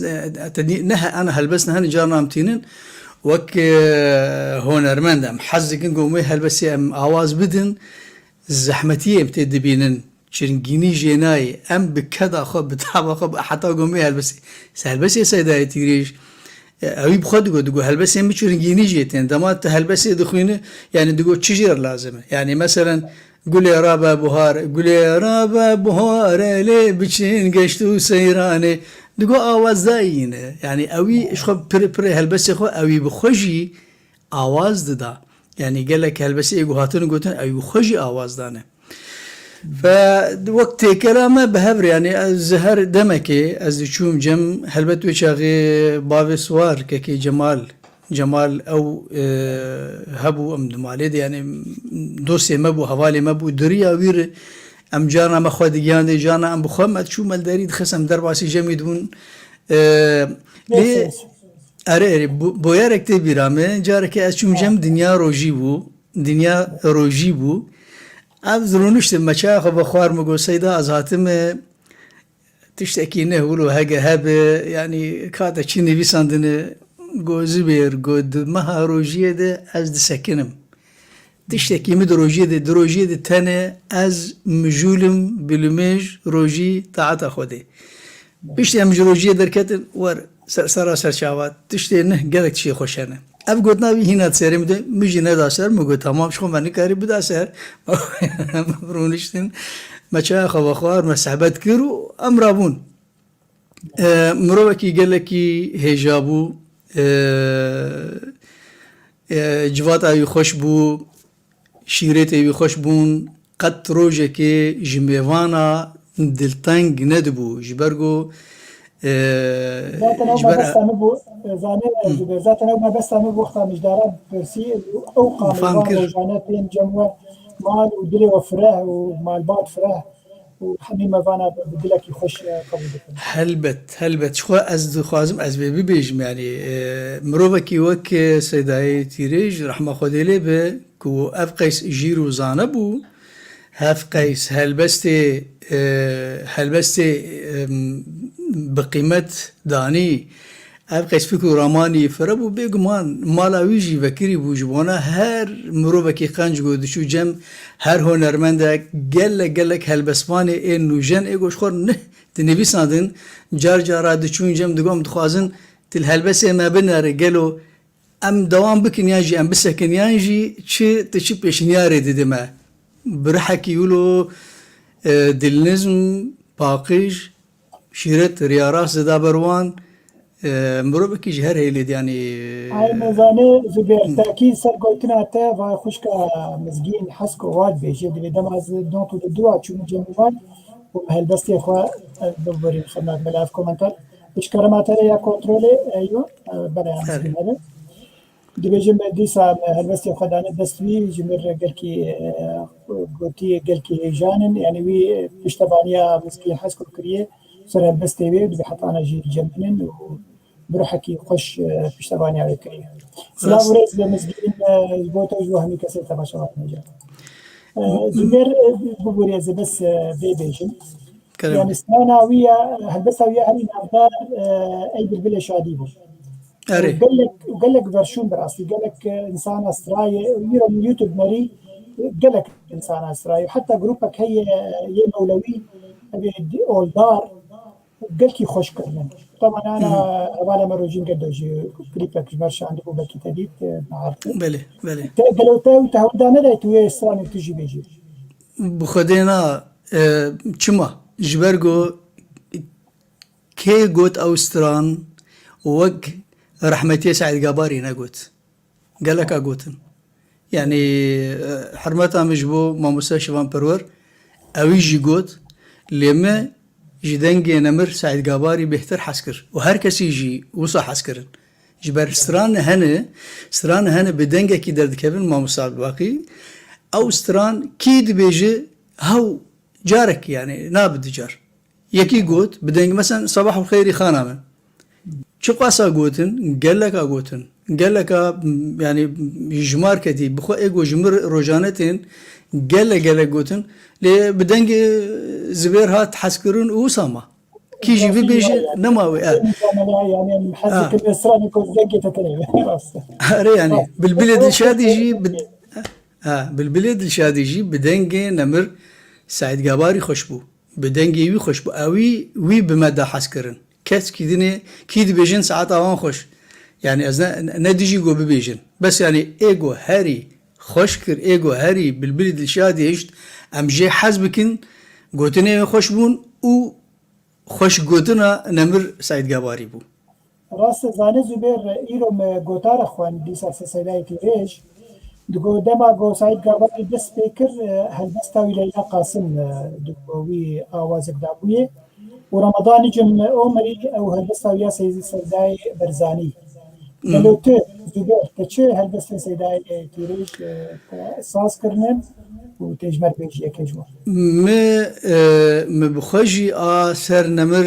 تدی نه انا هلبس نهنه جارنا امتینن وك هنرمند ام حزقن قومي هلبسي ام آواز بدن زحمتيه بتد بينن شرنجيني جيناي ام بكذا خب بتعب خب حتى قومي هلبسي سيداي تيريش اوي بخد دقو هلبسي ام شرنجيني جيتين دمات هلبسي دخوينه يعني دقو تشجير لازمه يعني مثلا قول يا رابا بهار قول يا رابا بهار لي بچين قشتو سيراني دقو آواز داينه يعني اوي اشخو بري هلبسي خو اوي بخوشي آواز دا يعني قال لك هلبسي ايقو هاتون قوتن اوي بخوشي آواز دانه فوقت كلامه بهبر يعني الزهر دمكي از شوم جم هلبت وشاغي بافي سوار كي جمال او هبو ام دمالي يعني دوسي مبو حوالي مبو دريا وير ام جانا مخواد جانا جانا ام بخوام شو مال داريد خسم درباسي جميدون لي اري بويارك تي بيرامه جارك اشوم جم دنيا روجي بو ابزرونشت مچا خو بخوار مگو سيدا ازاتم تشتكي نه ولو هاجا هب يعني كاتا تشيني بيساندن جو زبير جود مها روجيه ده از دسكنم تشتكي مد روجيه ده تاني از مجولم بلمج روجي طاعت خودي بيشتي ام روجيه دركت ور سراسر شاوات تشتي نه قالك شي خوشانه اب قلنا بي هنا تسرم ده مجي ندا سر مگو تمام شو من كاري بدا سر مرونشتن مچا خو خوار مسحبت كرو امرابون مروكي قالكي هجابو جوات اوی خوش بو شیرت اوی خوش بون قد روژه که جمیوانا دلتنگ ندبو جبرگو zaten ew me besta min bû zanê Zubêr zaten ew me besta min bû wexta mijdara pirsî ew Fam qanûnan kir. rojane tên cem we mal û dilê we fireh û malbat fireh û hemî me vana bi dilekî xweş qebûl dikin. هلبت شخوا از دخوازم از بی بیجم یعنی مروبه کی وک سیدای تیریج رحمه خودی لی به کو اف قیس جیرو زانه بو هف قیس هلبست بقیمت دانی اف قیس فکر رامانی فربو بگمان مالاویجی وکری بو جوانا هر مروبه کی خنج گودشو جم هر هنرمنده گلک هلبسوانی این نوجن ایگوش خور نه دنویساندن جار جارا دچون جم دگم دخوازن تل هلبسه ما بناره گلو ام دوام بکن یانجی ام بسکن یانجی چی پیشنیاره دیده ما برحکی یولو دلنزم باقیج شیرت ریاراس زدا بروان مرو بکی جهر هیلید یعنی Ay mezane Zubêr tekî ser gotina te vay xwişka mizgîn hesk û wad bêje divê dema ez dont û li dûa çûm cemî wan û helbestê xwe biborîn xidmet me li ev komentar pişkerema te re ya kontrolê eyyo beraya mizgîn hebe dibêjim me dîsa helbestê xwe dane dest wî ji mir gelkî gotiyê gelkî hêjanin yanî wî piştevaniya mizgîn hesk û kiriye ser helbestê wê dibê hetana jî cemînin û بروحكي خوش پشتواني على كريه سلام ورز بمزجين بوتو جو همي كسر تباشرات نجا زبير بقولي بس بيبيجن يعني ثانوية هالبسوية هني نقدر أي بالبلة شادي بو اره قال لك فرشون براسي قال لك إنسان أستراي يرى من يوتيوب مري قال لك إنسان أستراي وحتى جروبك هي مولوي أول دار قال كي خوش كرنا طبعا انا اولا مروجين قد كليبك مرشا عندكم بكي تديت عارفه بله بله قالوا تاو تهودانا لا توي استراني تجي بيجي بخدينا چما جبرگو كي قوت اوستران وق رحمتي سعد قباري نقوت قال لك اقوتن يعني حرمتها مجبو ما مستشفى برور اويجي قوت لما جدنجي نمر سعد قباري بهتر حسكر وهر كسي يجي وصا حسكرن جبر ستران هنا بدنجة كي درد كيفن ما مصاب باقي او ستران كيد بيجي هو جارك يعني نابد جار يكي قوت بدنج مثلا صباح الخير خانامه شو قاسا قوتن قال لك يعني جمار كتي بخو ايجو جمر روجانتين قال قوتن لي بدنج زبير هات حسكرون وسامة كيجي بيجي نماوي يعني محسك الاسراني كون زنقي تتلعب يعني بالبلد الشادي يجي بالبلد الشادي يجي بدنجي نمر سعيد قباري خشبو بدنجي وي خشبو اوي وي بمدى حسكرن كاس كيدني كيد بيجن ساعات اوان خوش يعني ازنا نديجي جو ببيجن بس يعني ايجو هاري خوشكر ايجو هاري بالبلد الشادي يشت ام جي حزبكن قوتني خوش بون و خوش قوتنا نمر سعيد قباري بو راست زانه زبير ايرم قوتار اخوان ديسا سيدايتي ريش دقو دما قو سعيد قباري دس بيكر هالبستاوي ليلى قاسم دقوي آوازك دابوية ورمضان جم عمري او هالبستاوي سيداي برزاني قالوا تو زبير تشي هالبستاوي سيداي تيريش اساس كرنن وتجمر بيجي كجوا ما بخوجي سر نمر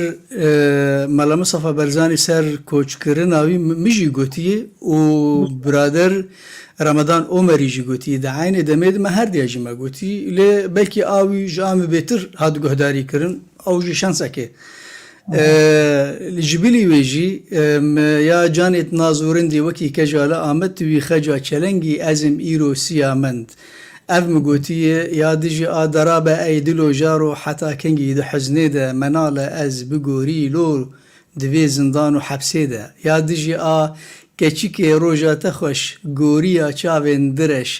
مالا مصطفى برزاني سر كوچ كرن اوي مجي قوتيه و برادر رمضان عمري جي قوتيه دا عين دميد ما هر ديجي ما قوتي لي بلكي اوي جام بيتر هاد قهداري كرن او جي شانسكي الجبلي ويجي يا جانت نازورن دي وكي كجالا آمد وي خجا چلنگي ازم ايرو سيامند اف مگوتیه یادجی آدرابه ای دلو جارو حتی کنگی ده حزنه ده منال از بگوری لو دوی زندان و حبسه ده یادجی کچی که روژات خوش گوریا چاوین درش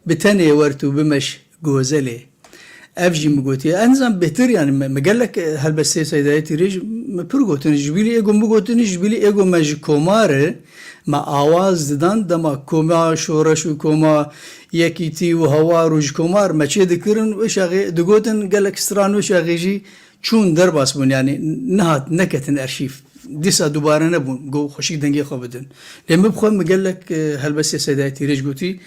بتنه ورتو بمش گوزله اف جی مگوتیه انزم بهتر يعني مقالك هالبسي سيدايتي ريج مبرغوتن جبيلي ايگو مگوتن جبيلي ايگو مج کوماره ما آواز دادن دما کوما شورش و کوما یکیتی و هوا روش کومار ما چه دکرن و شاقی دگوتن گلک ستران و شاقی جی چون درباس بون يعني نهات نكتن أرشيف ديسا دوباره نبون جو خوشي دنگي خو بدن لما بخوام مقال لك هلبس سيدايتي ريش قوتي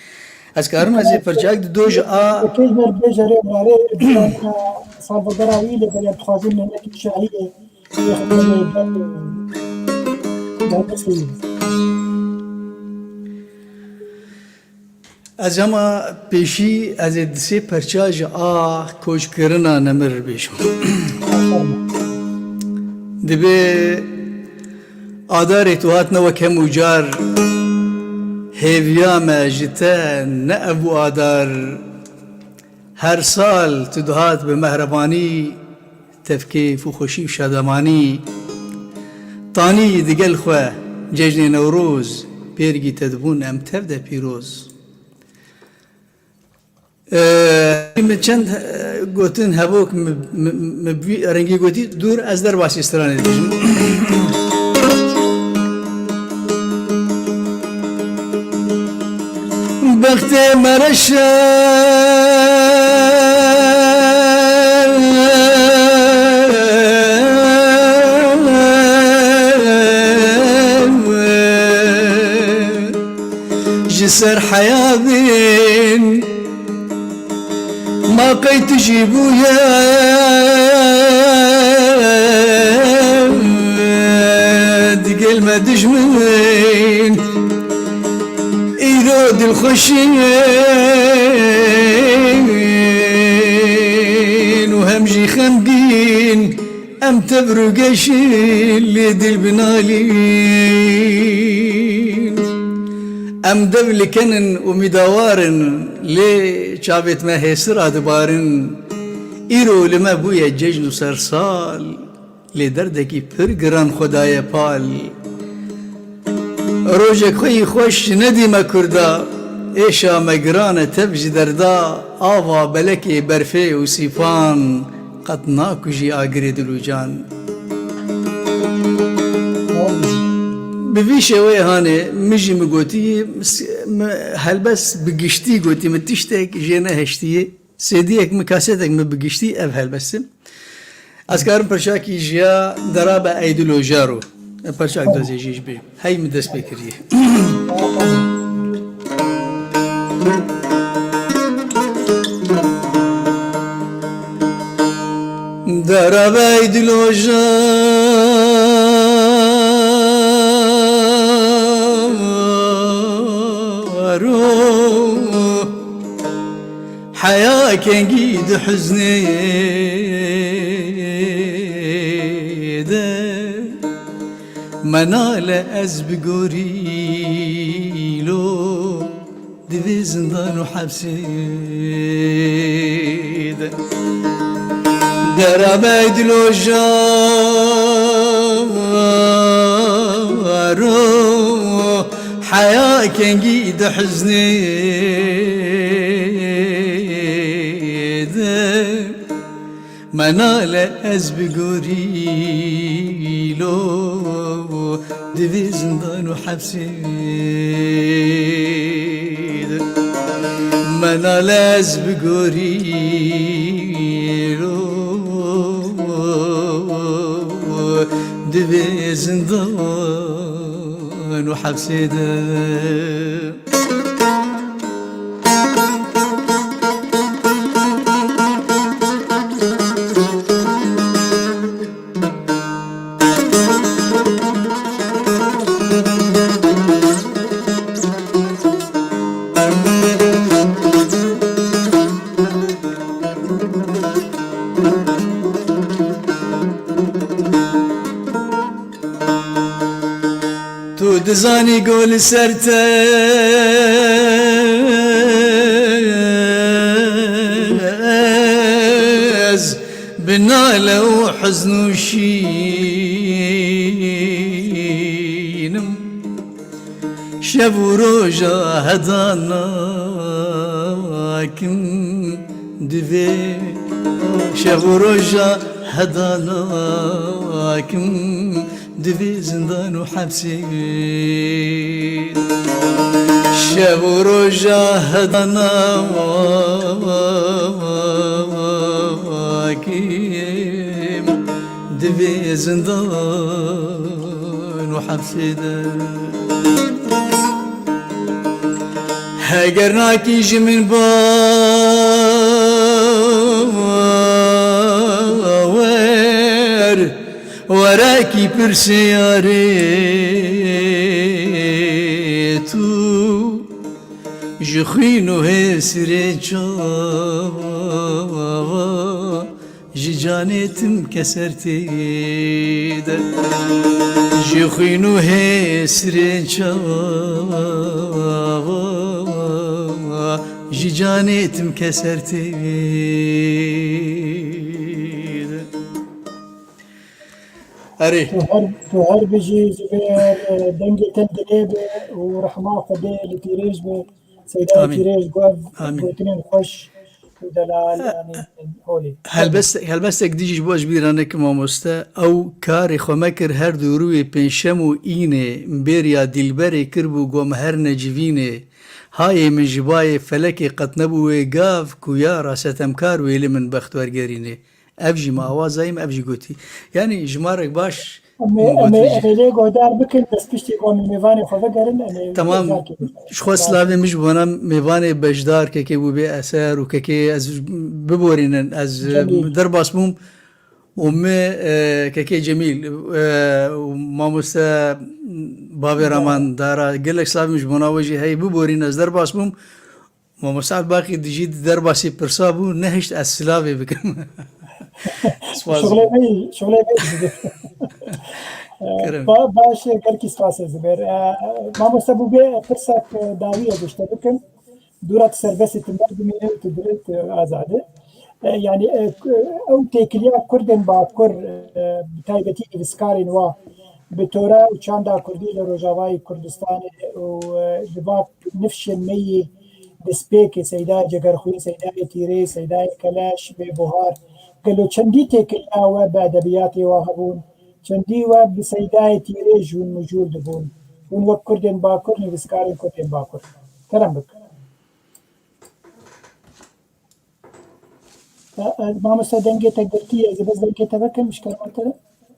از كارم هزي فرجاك دوج كيجمر بيجري ماري صالفادور ويلي بل تخازين من نك شعية از اما پیشی از دسه پرچاج کوچ کرنا نمر بیشم دبی آدار توهات نو کم وجار هیویا مجتا نه ابو آدار هر سال تدهات به مهربانی تفکیف و خوشی و شادمانی طانی دگل خواه جشن نوروز پیرگی تدبون ام تبدا پیروز من چند گوتن هبوک مبی رنگی گوتی دور از در باسی استرانه دیجم بخت مرشا جسر حيابين ما قيت جيبو يا دقل ما دجمين إيرود الخشين وهمجي خمقين أم تبرقشين ليد البنالين أم دبل كنن ومدوارن لي شابت ما هيسر أدبارن إيرو لما بويا ججن سرسال لدردكي برقران خدايا بال روجك خوي خوش ندي ما كردا إيشا مقرانة تبجي دردا آوا بلكي برفي وسيفان قد ناكجي آقري دلوجان بفيشة وي هاني مجي مقوتي هل بس بقشتي قوتي متشتك جينا هشتي سيديك مكاسيتك مبقشتي هل بس أذكارم برشاكي جيا درابة أيدلو جارو برشاك دوزي جيش بي هاي مدس بكريه درابة أيدلو حياك ينقيد حزني منال أزب قريلو دفي زندان وحبسي درابيد لو جارو حياك ينقيد حزني منال أزب قريلو دفي زندان وحبسي منال أزب قريلو دفي زندان وحبسي تو دزانی گل سرتز بناله وحزن وشينم شب وروجا هداناكم دفي شب وروجا هداناكم دفي زندان وحبسي شب ورجا هداناكم في زندان وحبسيده هاگر ناکیج من باور وراکی پرسیاره تو جخینو هسره چاوا جانتم كسرتيده جخينو هسرين شوا جانتم كسرتيده أري تو هر بجي زبير دنجي تندليبه ورحمة خدي لتيريج سيداي تيريج قوتنين خوش ودلال يعني هولي هل بس ديجي بواش بيرانك ماموستا او كاري خمكر هر دوروي بنشمو اينه مبيريا دلبري كربو قوم هر نجيفينه هاي من جباي فلكي قطنبو قاف كويارا ستمكار ويلي من بخت ورقرينه ابجي ما اوازايم ابجي قوتي يعني جمارك باش أمي ليه قدار بكن بس بيشتي قوم ميفاني خفقرن تمام شخص سلاوي مش بنا ميفاني بجدار كي بو اثار وكي از ببورين از درباس بوم ومي كي جميل وماموستا بابي رامان دارا قال لك سلاوي مش بنا وجه هي ببورين از درباس بوم ماموستا باقي دجي درباسي برسابو نهشت از سلاوي بكم شغلي باش قالكي سپاس زبير ما مستبو بي فرصك داوية دشتا بكم دورات سربسة المردمية وتدريت آزادة يعني او تيكليا كردن با كر بتايبتي بسكارين وا بتورا وچاندا كردي لروجاواي كردستان ولباب نفش المي دسبيكي سيداي جگرخوي سيداي تيري سيداي كلاش ببهار قالوا چندي تيكليا و بأدبياتي وهبون چندی و بسیدای تیره جون موجود بون اون وقت کردن باکر نویسکارین کردن باکر کرم بک ما مثلا دنگه تقدرتي اذا بس دنگه تبكم مش كلام ترى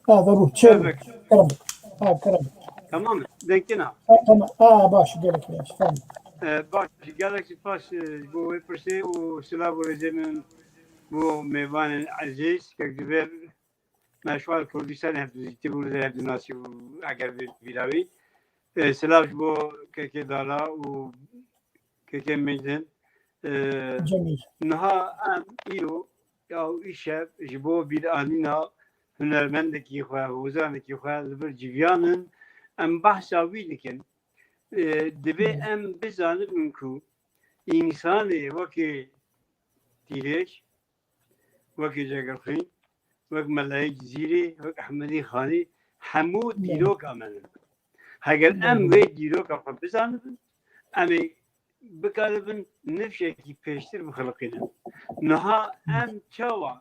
ضروري كرم بك كرم بك تمام دنگنا تمام باش قالك ليش فهم باش قالك باش بو برسي وسلام ورزمن بو ميوان عزيز كجبر مشوار کردستان هم تقول ذهب الناس وأجر بلاوي سلاش بو كي دالا و كي ميدن جميل نها ام إيرو أو إيشاب جبو بالآنينا هنرمند كي خوا وزان كي خوا زبر جيفيانن ام بحثا ويدكن دبي ام بزانب منكو إنسان وكي تيريش وكي جاكرخين وقت ملاهي جزيري وقت أحمدي خاني حمود ديروك أمانه هاگر ام وی دیروک افهم بزنن امی بکاربن نفشه کی پیشتر بخلقینه نها ام چوا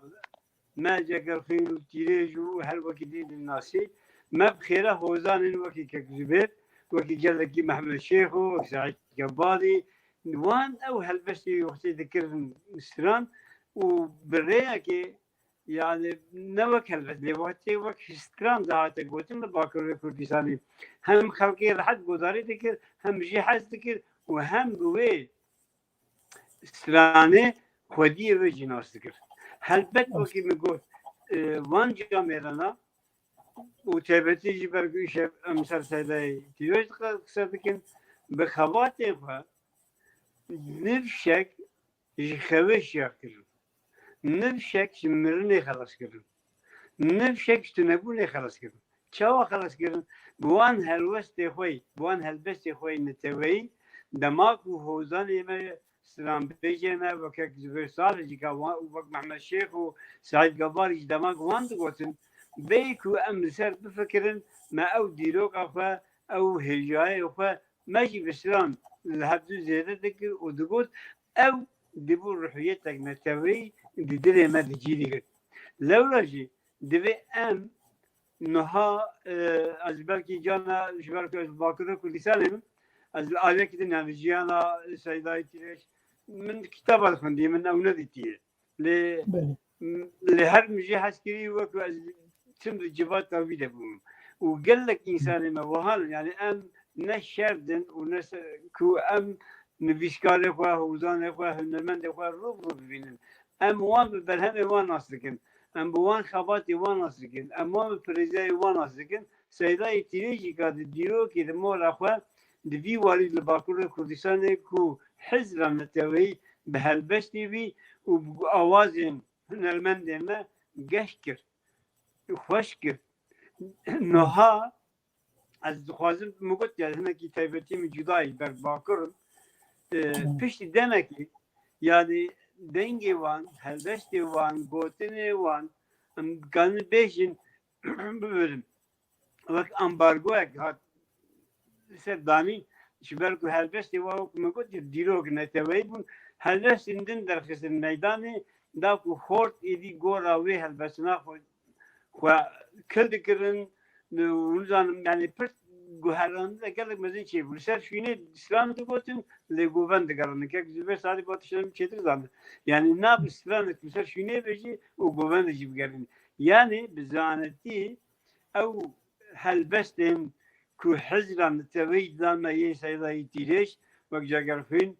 ما جگر خیل تیرجو هر وقت دید الناسی ما بخيره هوزان وقت كجبر وقت جلكي محمد شيخ وسعيد جبالي وان او هالبشتي وقت ذكر مستران وبريا كي يعني نوك هالبشتي وقت استران ذات قوتن باكر كردستاني هم خلقي لحد قداري ذكر هم جهاز ذكر وهم بوي استرانه خودي وجناس ذكر هالبت وقت نقول وان جامعنا وتابتي جبرقو شب امسر سيداي تيوش قصدكن بخواتي فا نفشك جخوش يكر نفشك شمرني خلاص كرن نفشك تنبوني خلاص كرن شاوا خلاص كرن بوان هلوستي خوي بوان هلبستي خوي نتوي دماغ وهوزان يما سلام بيجينا وكاك زبير صالح جيكا وقت محمد الشيخ وسعيد قباري دماغ وان تقوتن بيكو أمسر بفكرن ما أو ديروك أخوة أو هجاي أخوة ماشي بسلام لحبدو زيادة ذكر ودقوت أو دبو روحيتك نتوي دي دلي ما تجيلي لولا جي دبي أم نها أزبالكي جانا جبالكي أزباكرو كل سالم أزبالك دينا جيانا سيداي تيريش من كتاب الخندي من أولادي تيه لهر مجي حسكري وكو tüm civat tabi de bum u gellek insanı me vahal yani em ne şerdin u ne ku em nivişkare xwe huzanê xwe hunermendê xwe rû bibînin em wan bi berhemê wan nas dikin em bi wan xebatê wan nas dikin em wan bi pirêzeyê wan nas dikin Seydayê Tîrê jî ka di dîrokê di mora xwe di vî warî li Bakurê Kurdistanê ku hizra neteweyî bi helbestî vî û awazên hunermendên me geş kir xweş kir niha ez dixwazim min got ya hinekî taybetî min cudayî ber Bakurim piştî demekî yani dengê wan helbestê wan gotinê wan em dikarin bêjin bibirin wek ambargoyek hat ser danî ji ber ku helbestê wan wek min got dîrok neteweyî bûn helbestên din derxistin meydanê da ku xort êdî gora wê helbestina xwe kil dikirin zanim yani pir guherrandı da geldik mezin şey bu ser şuyne İslam'da gotin le goven de garanı ki güzel saati batışlarım çetir zanı yani ne yap İslam'da bu ser şuyne beji o goven de gibi gelin yani bizaneti ev helbestin ku hizran teveydan ma yen Seydayê Tîrê vek jagerfin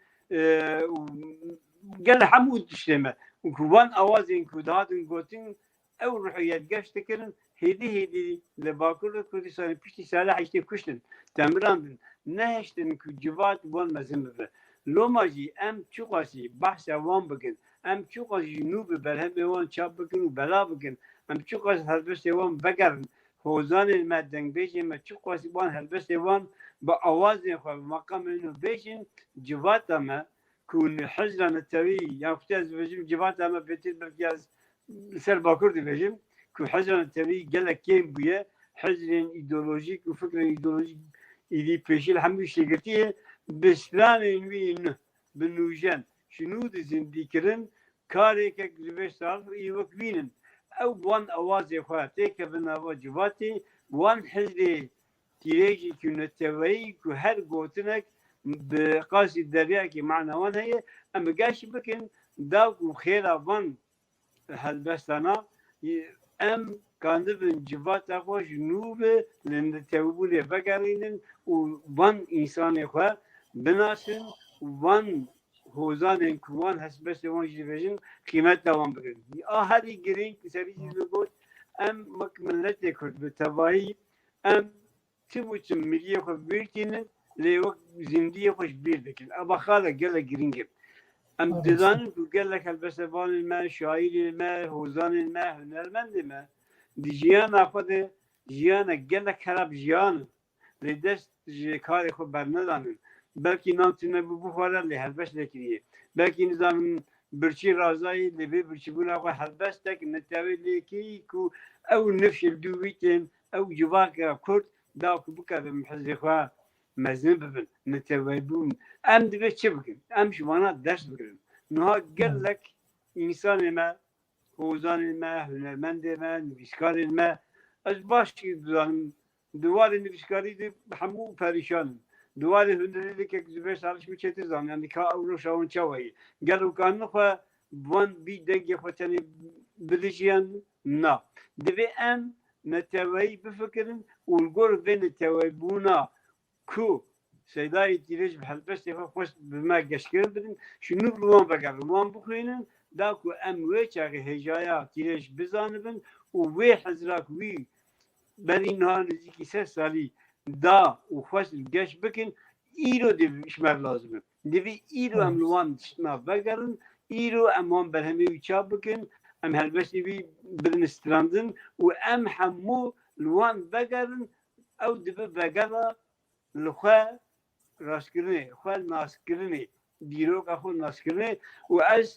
gel hamud işleme ku van awazin ku dadın gotin ev ruhiyet geçtikirin hedi le Bakur Kurdistan pişti salah işte kuştun temrandın ne iştin ku civat wan mezin be lomaji em çuqasi bahsa wan bugün em çuqasi nub berhem wan çap bugün bela bugün em çuqasi helbest wan begerin hozan el medden beji em çuqasi wan helbest wan ba awaz ne xwe makam inu bejin civat ama ku hizran tawi ya ftaz bejim civat ama betil bergaz ser Bakur dibejim ku hizran tawi gelek kim buye hizrin ideolojik u fikrin ideolojik idi peşil hemû şegirtiye beslanên wî binûjen şinû dizin dîkirin karêkek li vê sal îwek bînin ew wan awazê xwe têke bin ava civatê wan hizrê Tîrê jî ku neteweyî ku her gotinek bi qasî deryakê mana wan heye em geş bikin da ku xêra van helbestana em kandibin civata xwe ji nû bi li netewîbûnê vegerînin û van însanê xwe binasin van hozanên ku wan hesbestê wan jî dibêjin qîmet de wan bikin a herî girîng serî jî got em wek milletê Kurd bi tevahî em çi biçim milliyê xwe bîrkînin lê wek zindiyê xwe ji bîr dikin eba xala gelek girîng e em dizanin ku gelek helbestevanên me şaîrên me hozanên me hunermendê me di jiyana xwe de jiyanek gelek herab jiyan lê dest ji karê xwe bernedanin belkî nan tune bû bixware lê helbest nekiriye belkî nizanin birçî razayî lê vê birçîbûna xwe helbestek netewê lêkî ku ew nifşil dû wîtên ew civaka Kurd da ku bikevin hizbê xwe mezin bibin netewîbûn em divê çi bikin em ji wana ders bigirin niha gelek însanê me hozanên me hunermendê me nivîskarên me ez baş dizanim diwarê nivîskarî de hemû perîşanin diwarê hunerêdekek ji vê salî min çêtir zanim yani ka ew rewşa wan çawa ye gel û kanî xwe wan bî dengê xwe tenê bidijiyan na divê em neteweyî bifikirin û li gor vê neteweyîbûna ku Seydayê Tîrê ji helbestê xwe xweş bi me geşkirin bidin şinû li wan vegerin wan bixwînin da ku em wê çaxê hêjaya Tîrê ji bizanibin û wê hizrak wî berî niha nizîkî sed salî da û xweş geş bikin îro divê işmer lazim e divê îro em li wan tiştina vegerin îro em wan berhemê wî çap bikin em helbestê wî birin strandin û em hemû li wan vegerin ew dibe vegera li xwe rastkirinê xwe naskirinê dîroka xwe naskirinê û ez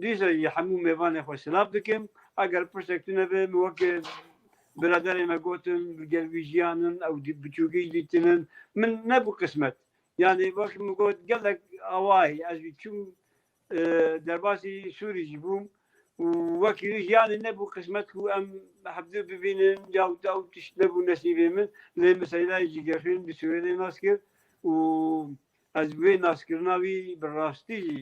dîsa jî hemû mêvanê xwe silav dikim eger pirsek tune be min wek biraderê me gotin gel wî jiyanin ew biçûkî dîtinin min nebû qismet yani wek min got gelek awayî ez jî çûm derbasî Sûrî jî bûm û wekî jiyanê nebû qismet ku em hebdû bibînin ya ew tişt nebû nesîbê min lê min Seydayê jî gexîn bi Swêdê nas kir û ez wê naskirina wî bi rastî jî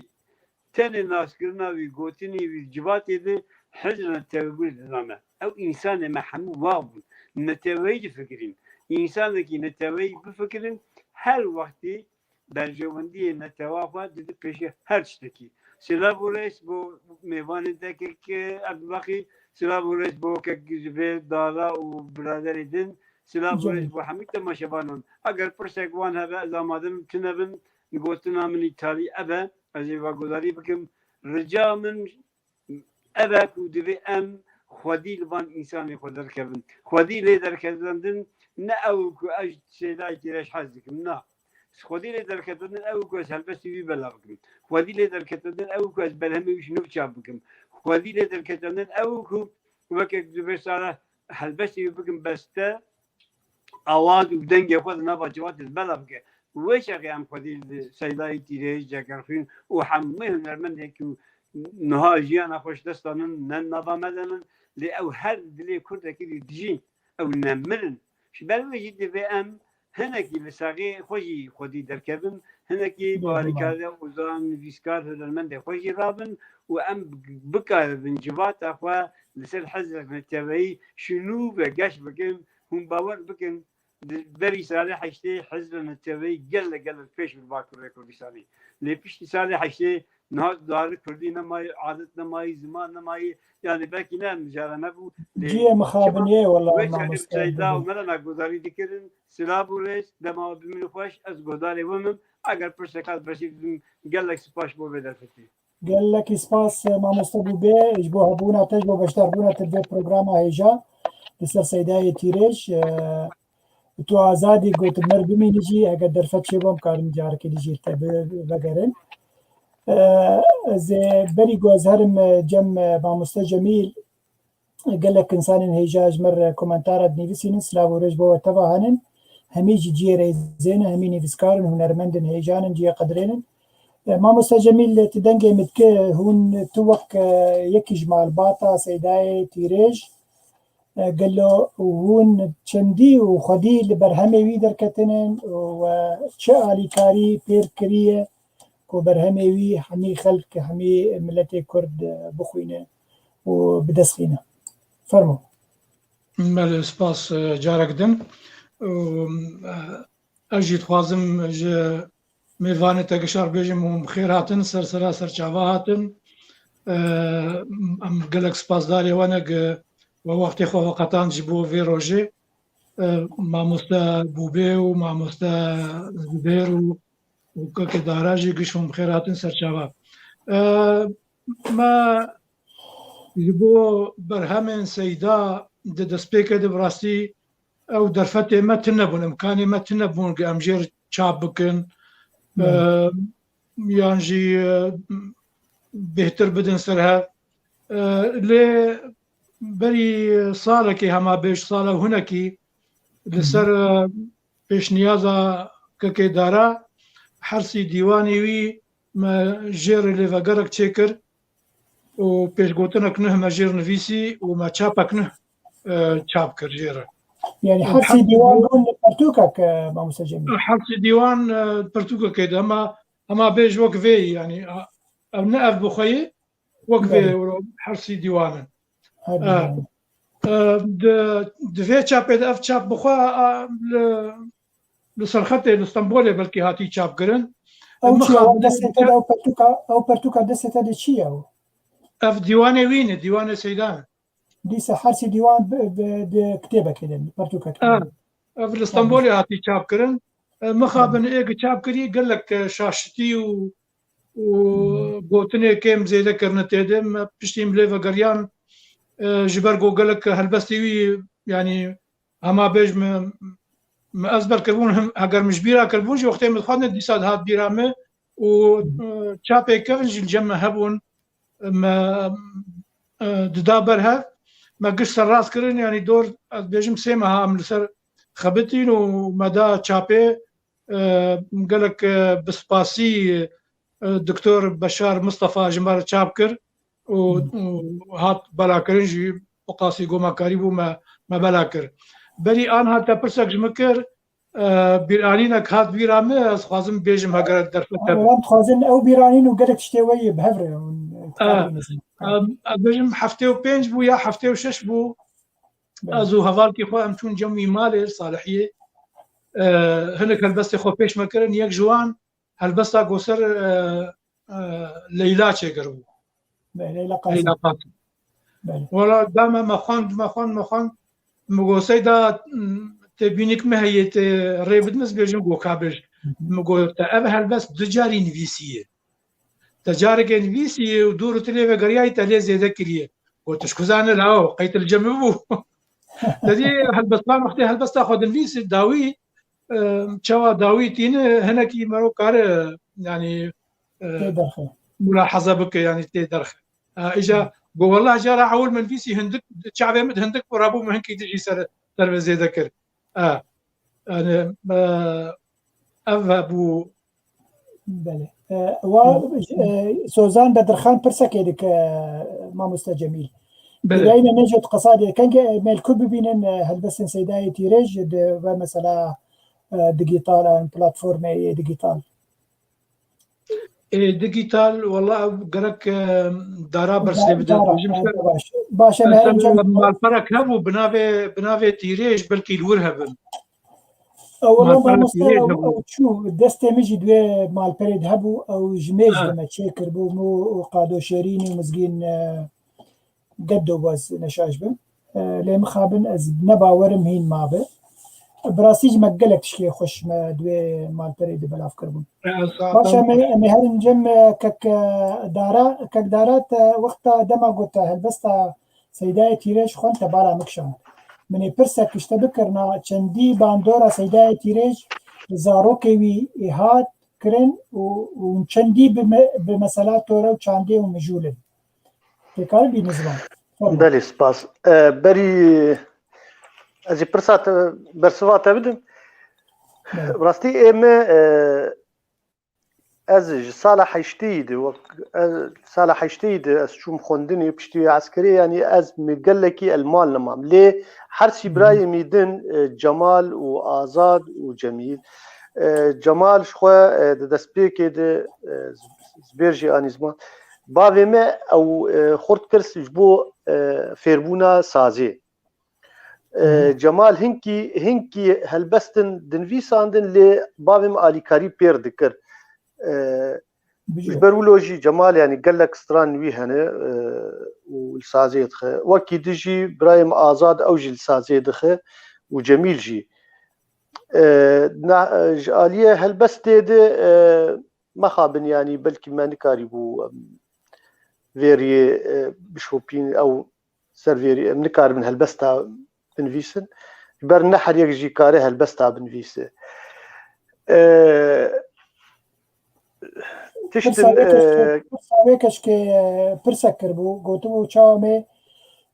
tenê naskirina wî gotinî wî civatê de حزن التوبول زعما او انسان ما حمو واو نتوي فكرين انسان كي نتوي بفكرين هر وقتي برجوندي نتوافا دي بيش هر شتكي سلا بوريس بو ميوان دكك ابلاخي سلا بوريس بو كجزبه دالا وبرادر دين سلا بوريس بو حميد ما شبانون اگر پرسك وان هذا زمادم تنبن نقولنا من ايطالي ابا ازي واغوداري بكم رجا من ابا كودي ام خودی لبان انسانی خود درکبن خودی لی درکبندن نه او کو اج شیدای تیرش حزکم نه خودی لی درکبندن او کو هلبستی بی بلاغم خودی لی درکبندن او کو از بلهمی وش نو چابکم خودی لی درکبندن او کو وقت دبستانه هلبستی بکم بسته آواز و دنگ خود نباجوات بلاغه وش اقیام خودی شیدای تیرش جگرفین و همه هنرمند که نهاجیان خوش دستانن نظامدن لی او هر دلی کرد که دیجی او نمرن شبال وجد به ام هنکی لساقی خوشی خودی درکبن هنکی باریکاده وزان ویسکار هدرمند خوشی رابن و ام بکار بنجبات اخوا لسر حزر نتبعی شنو بگش بکن هم باور بکن بری ساله حشته حزر نتبعی گل پیش بالباکر کردستانی لی پیش ساله حشته نه داره کردی نمای عادت نمای زمان نمای yani belki ne mücadele bu جيه مخابنيه والله وش ما يعني مستعد سيدا وملا نقدر يذكرن سلاب وليش دما بمن خوش از قدر ومن اگر پرسکات برسید قال لك سپاش بو بدر فتي قال لك سپاس ما مستبو بيه اجبو هبونا تجبو بشتربونا تدبي بروغراما هيجا لسر سيداي تيريش تو آزادی گوت مر بمینی جی اگر در فتش بام کارم جار که دیجی بگرن از بری گوزهرم جم با مستجمیل قال لك انسان هيجاج مر كومنتارات نيفسين سلاو رج بو تبعهن هميج جي زين همي نيفسكارن هنرمندن هيجانن جي قدرين ما مستجميل تدنجي متك هون توك يكي جمال باطا سيداي تيريج قال له هون چندي وخدي لبرهمي وي دركتنن وشالي كاري بير كريه كو برهمي وي حمي خلق حمي ملتي كرد بخوينه وبدسخينه فرمو مال سپاس جارك دم اجي خوازم میوانه تگشار بيجم خيراتن سرسرا سرچاواتن ام گلک سپاس داري وانا و وقتی خو وقتان جبو في روجي ماموستا بوبي و ماموستا زبير و وكك داراجي قشهم خيراتن سرچاوا ما جبو برهمن سيدا دسبيكه دبراسي او درفته ما تنبون امكاني ما تنبون امجير چابكن يانجي بهتر بدن سرها لي بري صالكي هما بيش صاله هناكي لسر بيش نيازا ككي دارا حرسي ديواني وي ما جير اللي فقرك تشيكر و پیش گوتنك نه مجير نفيسي وما چاپك نه چاپ كر جيره يعني حرسي ديوان بون برتوكك ما مستجميل حرسي ديوان برتوكك كده اما بيج وقفي يعني او نقف بخوي وقفي حرسي ديوانا دفي چاپ اف چاپ بخوا لسرخته لاسطنبول بلكي هاتي چاپ كرن او دسته او برتوكا دسته دي چي او اف ديواني وين ديواني سيدان ديسا حرسي ديوان بكتابة كده برتوكا اف الاسطنبولي هاتي چاپ كرن مخابن ايق چاپ كري قال لك شاشتي و بوتني كيم زيدا كرنتي دم بشتيم ليفا قريان جبرقو قال لك هالبستي يعني اما بيج ما ازبر كربون اگر مش بيرا كربون جي وقتين مدخلنا ديساد هات بيرامه و چاپي كفنج الجمع هبون ما ددابرها ما قش سراس كرن يعني دور بيجم سيمها من سر خبتين ومدى تشابي قال لك بسباسي دكتور بشار مصطفى جمار تشابكر وهات بلاكرنجي وقاسي قوما كاريبو ما بلاكر بري ان هات برسك جمكر بيرانينك هات بيرامي از خوازم بيجم هاگر درفته خوازن او بيرانين وقالك شتوي بهفره بێژم هەفتێ و 5 بوو یا هەفتێ و 6 بوو ئەز و هەواڵکی خۆ ئەم چون جەمی مالێر ساڵحیە هەنێک هەلبەستی خۆ پێشمەکردن یەک جوان هەلبەستا گۆسەر لەیلا چێگەر بوو وەڵا دامە مەخواند مگۆسەیدا تێبینێکمە هەیە ڕێ بدمەست بێژم بۆ کابێژ مگۆتە ئەڤ هەلبەست دوجاری نویسیە تجارێکێ نویسیە و دوور و تلێوە گەریای تە لێ زێدە کریە بۆ تشکوزانە لاوە قەیتر جەمە بوو دەدی هەلبەستان وەختی هەلبەستا خۆ دنویسی داوی چاوا داوی تینە هەنێکی مەرۆ کارە ینی ملاحەزە بکە ینی تێ دەرخە ئیجا بۆ وەڵا جارە عەول منویسی هەندک چاوێ من هەندک ڕابوو هەنکی دژی سەر زێدە کرد ئەڤ بوو سۆزان بەدرخان پرسەکێ دکە مامۆستا جەمیل بلاینە نەجێت قەسادێ کەنگە مێلکو ببینن هەلبەستن سەیدای تیرێژ بە مەسەلا دیجیتالان پلاتفۆرمەیە دیجیتال دیجیتال وەڵا گەرەک دارا بەرسێ بدەن باشە مالپەرەک هەبوو بناوێ تیرێژ بەلکی لور هەبن چوو دەستێ مژی دوێ مالپەرێت هەبوو ئەو ژمێژ دەمە چێ کردبووم و قادۆشێرینی و مزگین گەدۆ باز نەشاش بم لێ مخابن ئەز نەباوەرم هین مابێ براسیج مەگەلێک تشکێ خۆشمە دوێ مالپەرێت بەلاف کردبوون باشە ئەمێ هەرم جەم کەک دارات وەختا دەما گوتە هەلبەستا سەیدای تیرێژ خوۆنتە بالا مکشان منێ پرسە کشتە بکردنا چەندی باندۆرە سەیدای تیرێژ زارۆکێوی هات کرن و چەندی بمەسەلا تۆرە و چاندێ و مژولن تێکار بینی زمان بەێ سپاس بەری ئەزی پرسات بەرسواتە بدم ڕاستی ئێمە ئەز ساڵە حەیشتیدا ساڵە حەیشتیدا ئەس چوم خوندنی پشتی عسکری ینی ئەز گەلێکی ئەلمان لەمام لێ هەرچی برای میدن جەمال و ئازاد و جەمیل جەمال خۆ دەستپێکێ زبێژی ئانیزمان باوێمە ئەو خورد کرد بۆ فێربوونا سازێ جەمال هینکی هەلبەستن دنویساندن لێ باوێم ئالیکاری پێر دکرد بەرولۆژی جەمال ینی گەلێک ستران وی هەنێ و سازێ دخە وەکی دژی برایم ئازاد ئەو ژی سازێ دخە و جەمیل ژی ئالیە هەلبەستێ دێ مەخابن ینی بەلکی مەنکاری بوو vêriyê bişopîn ew servêrî em nikarbin helbesta binivîsin ber ne heriyek jî kare helbesta binivîse keşke pirsek kirbû gotibû çawa me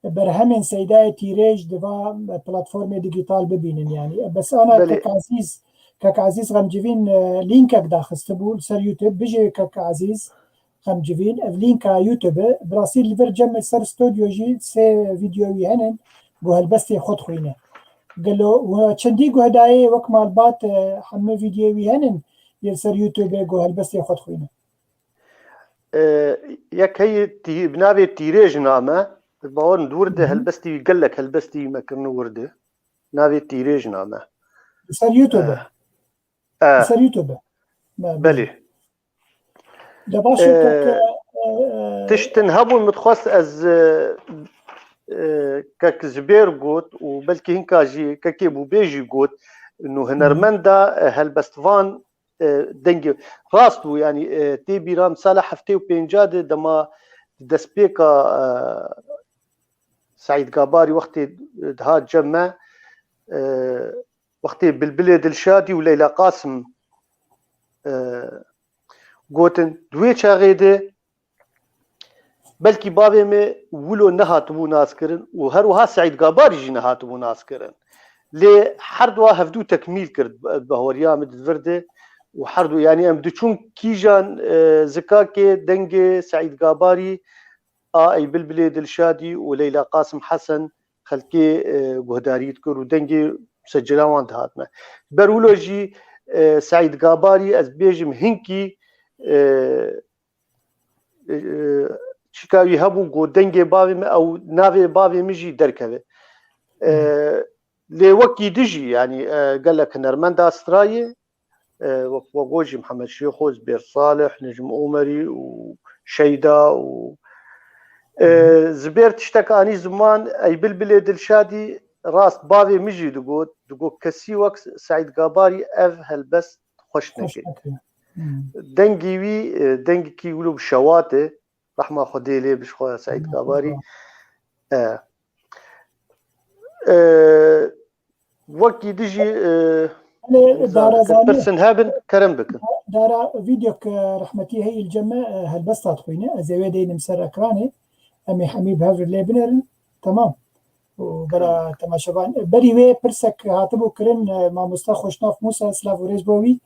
berhemên seydayê tîrêj diva platformê digital bibînin yani bes ana kek Ezîz xemcivîn lînkek daxistibû ser YouTube bijê kek Ezîz xemcivîn ev lînka YouTube birasî li vir cem ser stûdyo jî sê vîdyoyî henin gu helbestê xwe dixwîne gelo çendî guhdayê wek malbat hemû vîdyoyî henin yê ser YouTube gu helbestê xwe dixwîne yek heyê binavê tîrêj name bawerin wir de helbestî gelek helbestî mekirine wir de navê tîrêj name ser YouTube ser YouTube belê tiştin hebûn mitxwast ez kek ji bêr got û belkî hinka jî kekê bûbê jî got nû hunermenda helbestvan dengê rast bû yanî tê bîram sala heftê û pênca de dema destpêka Saîd Gabarî wextê dihat cem me wextê Bilbilê Dilşadî û Leyla Qasim gotin duê çaxê de belkî bavê me wilo nehatibû naskirin û her wiha Saîd Gabarî jî nehatibû naskirin lê her duwa hevdû tekmîl kir bihoriya min divir de û her du yanî em diçûn kîjan zikakê dengê Saîd Gabarî a ey Bilbilê Dilşadî û Leyla Qasim Hesen xelkê guhdarî dikir û dengê musecela wan dihatme ber wilo jî Saîd Gabarî ez bêjim hinkî شكاوي هبو قو دنجي بابي أو نافي بابي مجي دركبه لوكي دجي يعني قال لك نرمندا استراي وقوجي محمد شيخو زبير صالح نجم أمري وشيدا زبير تشتكى اني زمان اي بلبل دلشادي راس بابي مجي دقو كسي وقت سعيد قاباري اف هالبس خوش نكي دنجي وي دنجي كي يقولوا بشواته رحمه خدي لي بشخويا سعيد قاباري وكي دجي برسن هابن كرم بكن دارا فيديوك رحمتي هي الجمع هالبس تطوينه زويدين مسر اكراني امي حميد هافر ليبنر تمام وبرا تماشبان بري وي برسك هاتبو كرن ما مستخوشناف موسى سلافوريج بوي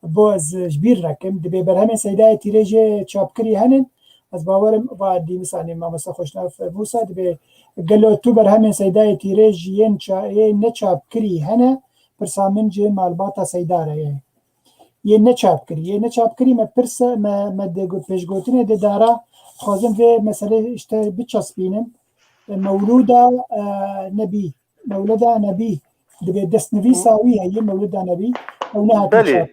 بوز جبير ركم دبي برهم سيداي تيريجي تشابكري هنن از باورم بعد مثلا ما مستخوشناف موسى دبي قالو تو برهم سيداي تيريج ين نتشابكري هنا برسامنج مالباتا سيداره ين نتشابكري ما برسا ما دغو فيشغوتني دارا خوازم في مسألة اشتا بتشاسبينم مولودة نبي دبي دست نبي ساوي هي مولودة نبي أو نهاتي بلي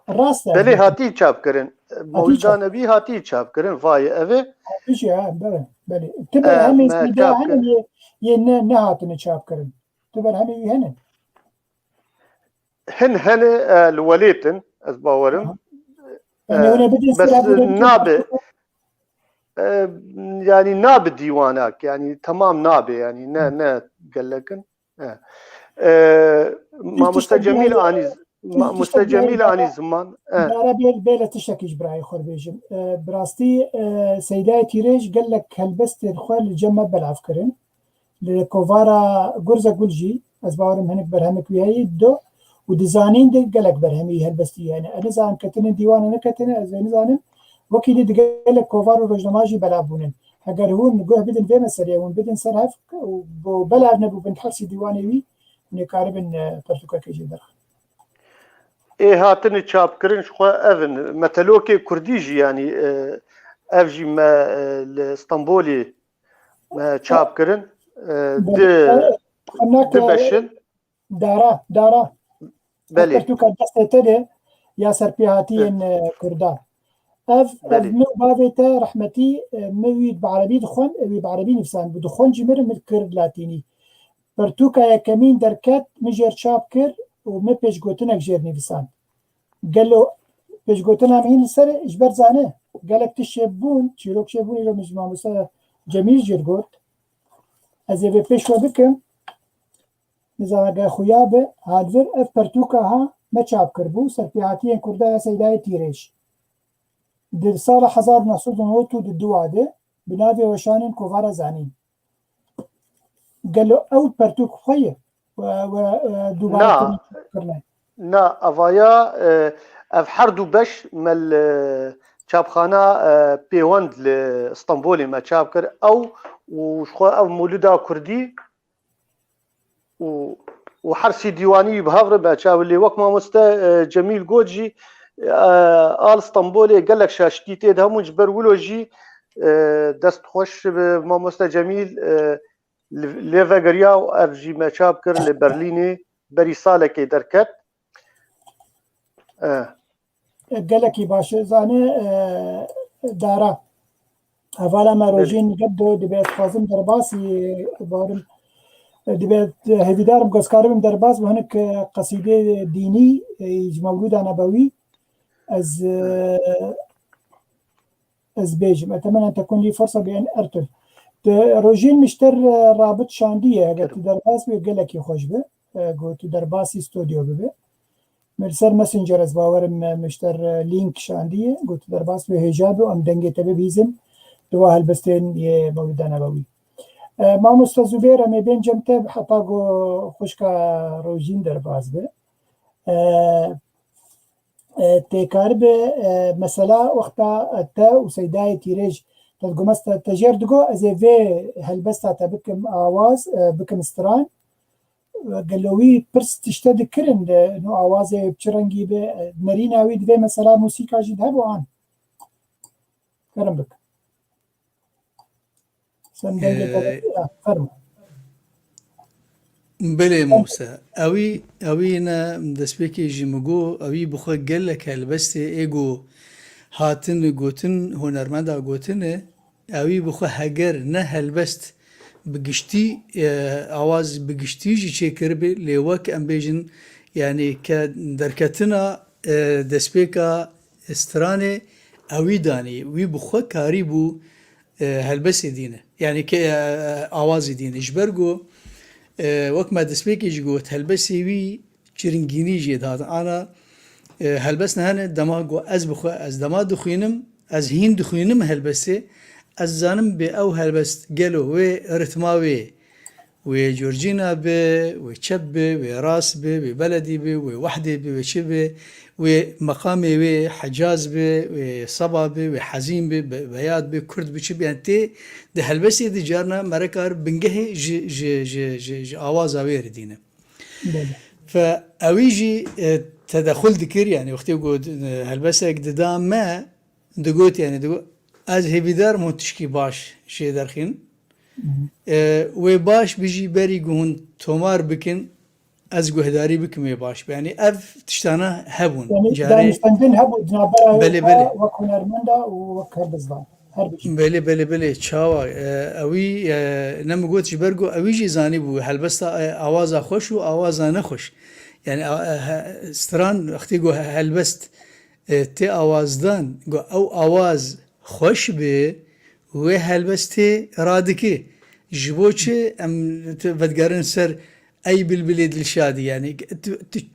الراس بلي هاتي تشاب كرن مولودة نبي هاتي تشاب كرن فاي أبي بيجي بلي تبر هم سيدا هن نهاتي تشاب كرن تبر هم يهنن هن الوليتن أزباورم بس نابه يعني ناب ديوانك يعني تمام نابه يعني نا قال لكن ما مستجميل اني زمان دارا بيلا تشكيش براي خربيجم براستي سيداي تيريج قال لك هلبست الخوال الجمع بالعفكرين لكوفارا غرزة قلجي أزبارم هنك برهمك وياي دو وديزانين دي قال لك برهمي هلبستي يعني أنا زان كتن ديوان أنا كتن أزين زانم وكيد دقل كوفارو روجنماجي بلابونن اگر هون نگوه بدن في مسألة ون بدن سرهف وبلعب نبو بن حرسي ديواني وي نكاربن برتوكا كيجي درخ ايه هاتني تشاب كرن شخوا اذن متلوكي كرديجي يعني افجي ما الاسطنبولي ما تشاب كرن دبشن دارا بلي برتوكا دستتده يا سربيهاتين كردان اف مو بافيتا رحمتي مويد بعربي دخون بعربي نفسان بدخون جمر من الكرد لاتيني برتوكا يا كمين دركات مجر شابكر وما بيش قوتنك جير نفسان قال له بيش قوتنا مين سر اجبر زانه قالك تشبون تشيروك شبون الى مجمع مسا جميل جرقوت از في بيش وبكم نزاغا خويابه هادفر اف برتوكا ها ما شابكر بو سربياتين كردا سيداي تيريش در سال 1990 دواده بناوی وشانین کوفارا زانین قالوا او برتوك خويه ودوباره كرنا نا افايا اف حردو بش مال شابخانه بيوند لاسطنبولي ما شابكر او وشخو او مولودا كردي وحرسي ديواني بهافر باشا اللي وقت ما مستا جميل جوجي آل اسطنبولي قال لك شاشتيتي ده مجبر ولوجي دست خوش ما مستا جميل ليفاغريا وافجي ما شابكر لبرليني بري سالكي دركت قال لك باش زانه دارا هفالا ما روجين قدو دبيت خازم درباسي بارم دبيت هفيدارم قسكارم درباس وهناك قصيدة ديني مولودة نبوي از بيجم اتمنى ان تكون لي فرصه بان ارتل روجين مشتر رابط شانديه قالت درباس قال لك يخش به قلت درباسي استوديو به مرسل ماسنجر از باورم مشتر لينك شانديه قلت درباس به حجاب ام دنگه تبه بيزم دوا هلبستين يه مولود نبوي ما مستزبير ام بين جمته حطاقو خشكا روجين درباس به تكارب مثلا وقتا تا وسيداي تيريج تلقمست تجير دقو ازي في هلبستا تبكم آواز بكم استران قالوي برس تشتد كرن انه آوازي بچرنگي به مريناوي دبي مثلا موسيقى جد هبو عن كرم بك سندگی فرمو بله موسى اوي انا دسبيكي جيمغو اوي بخو قالك هلبست ايجو هاتن گوتن هنرمندا گوتن اوي بخو هگر نه هلبست بگشتی آواز بگشتی جی چه کربی لیوک ام بیجن يعني كدركتنا دسبيكا استراني اوي داني وي بخو كاري بو هلبس دينه يعني كآواز دينه جبرگو وقت ما دسبيكي جوت هلبسي وي چرنگيني جيد هذا انا هلبسنا هنا دماغو از بخو از دماغ دخوينم از هين دخوينم هلبسي از زانم بي او هلبست قالو وي رتماوي وي جورجينا بي وي تشب بي وي راس بي وي بلدي بي وي وحدي بي وي شبي وي مقامي وي حجاز بي وي صبا بي وي حزين بي بياد بي كرد بي شبي انتي ده هلبسي دي جارنا مركار بنجهي جي آواز اوير دينا فاويجي تدخل ذكر يعني وقت يقول هلبسك دام ما دقوت يعني دقوت از هبيدار منتشكي باش شي درخين وي باش بيجي بري قهون تومار بكن از قهداري بكم وي باش يعني اف تشتانا هبون يعني دانشتندن هبو جنابرا بلي وكونرمندا وكردزبان بله چاوا اوی نم گوت برگو اوی جی زانی بو هلبستا آواز خوش و آواز نخوش يعني استران اختي جو هلبست تي آوازدان جو او آواز خوش به و هلبستی رادکی جبوچه ام تفدگرن سر ای بالبلد الشادي يعني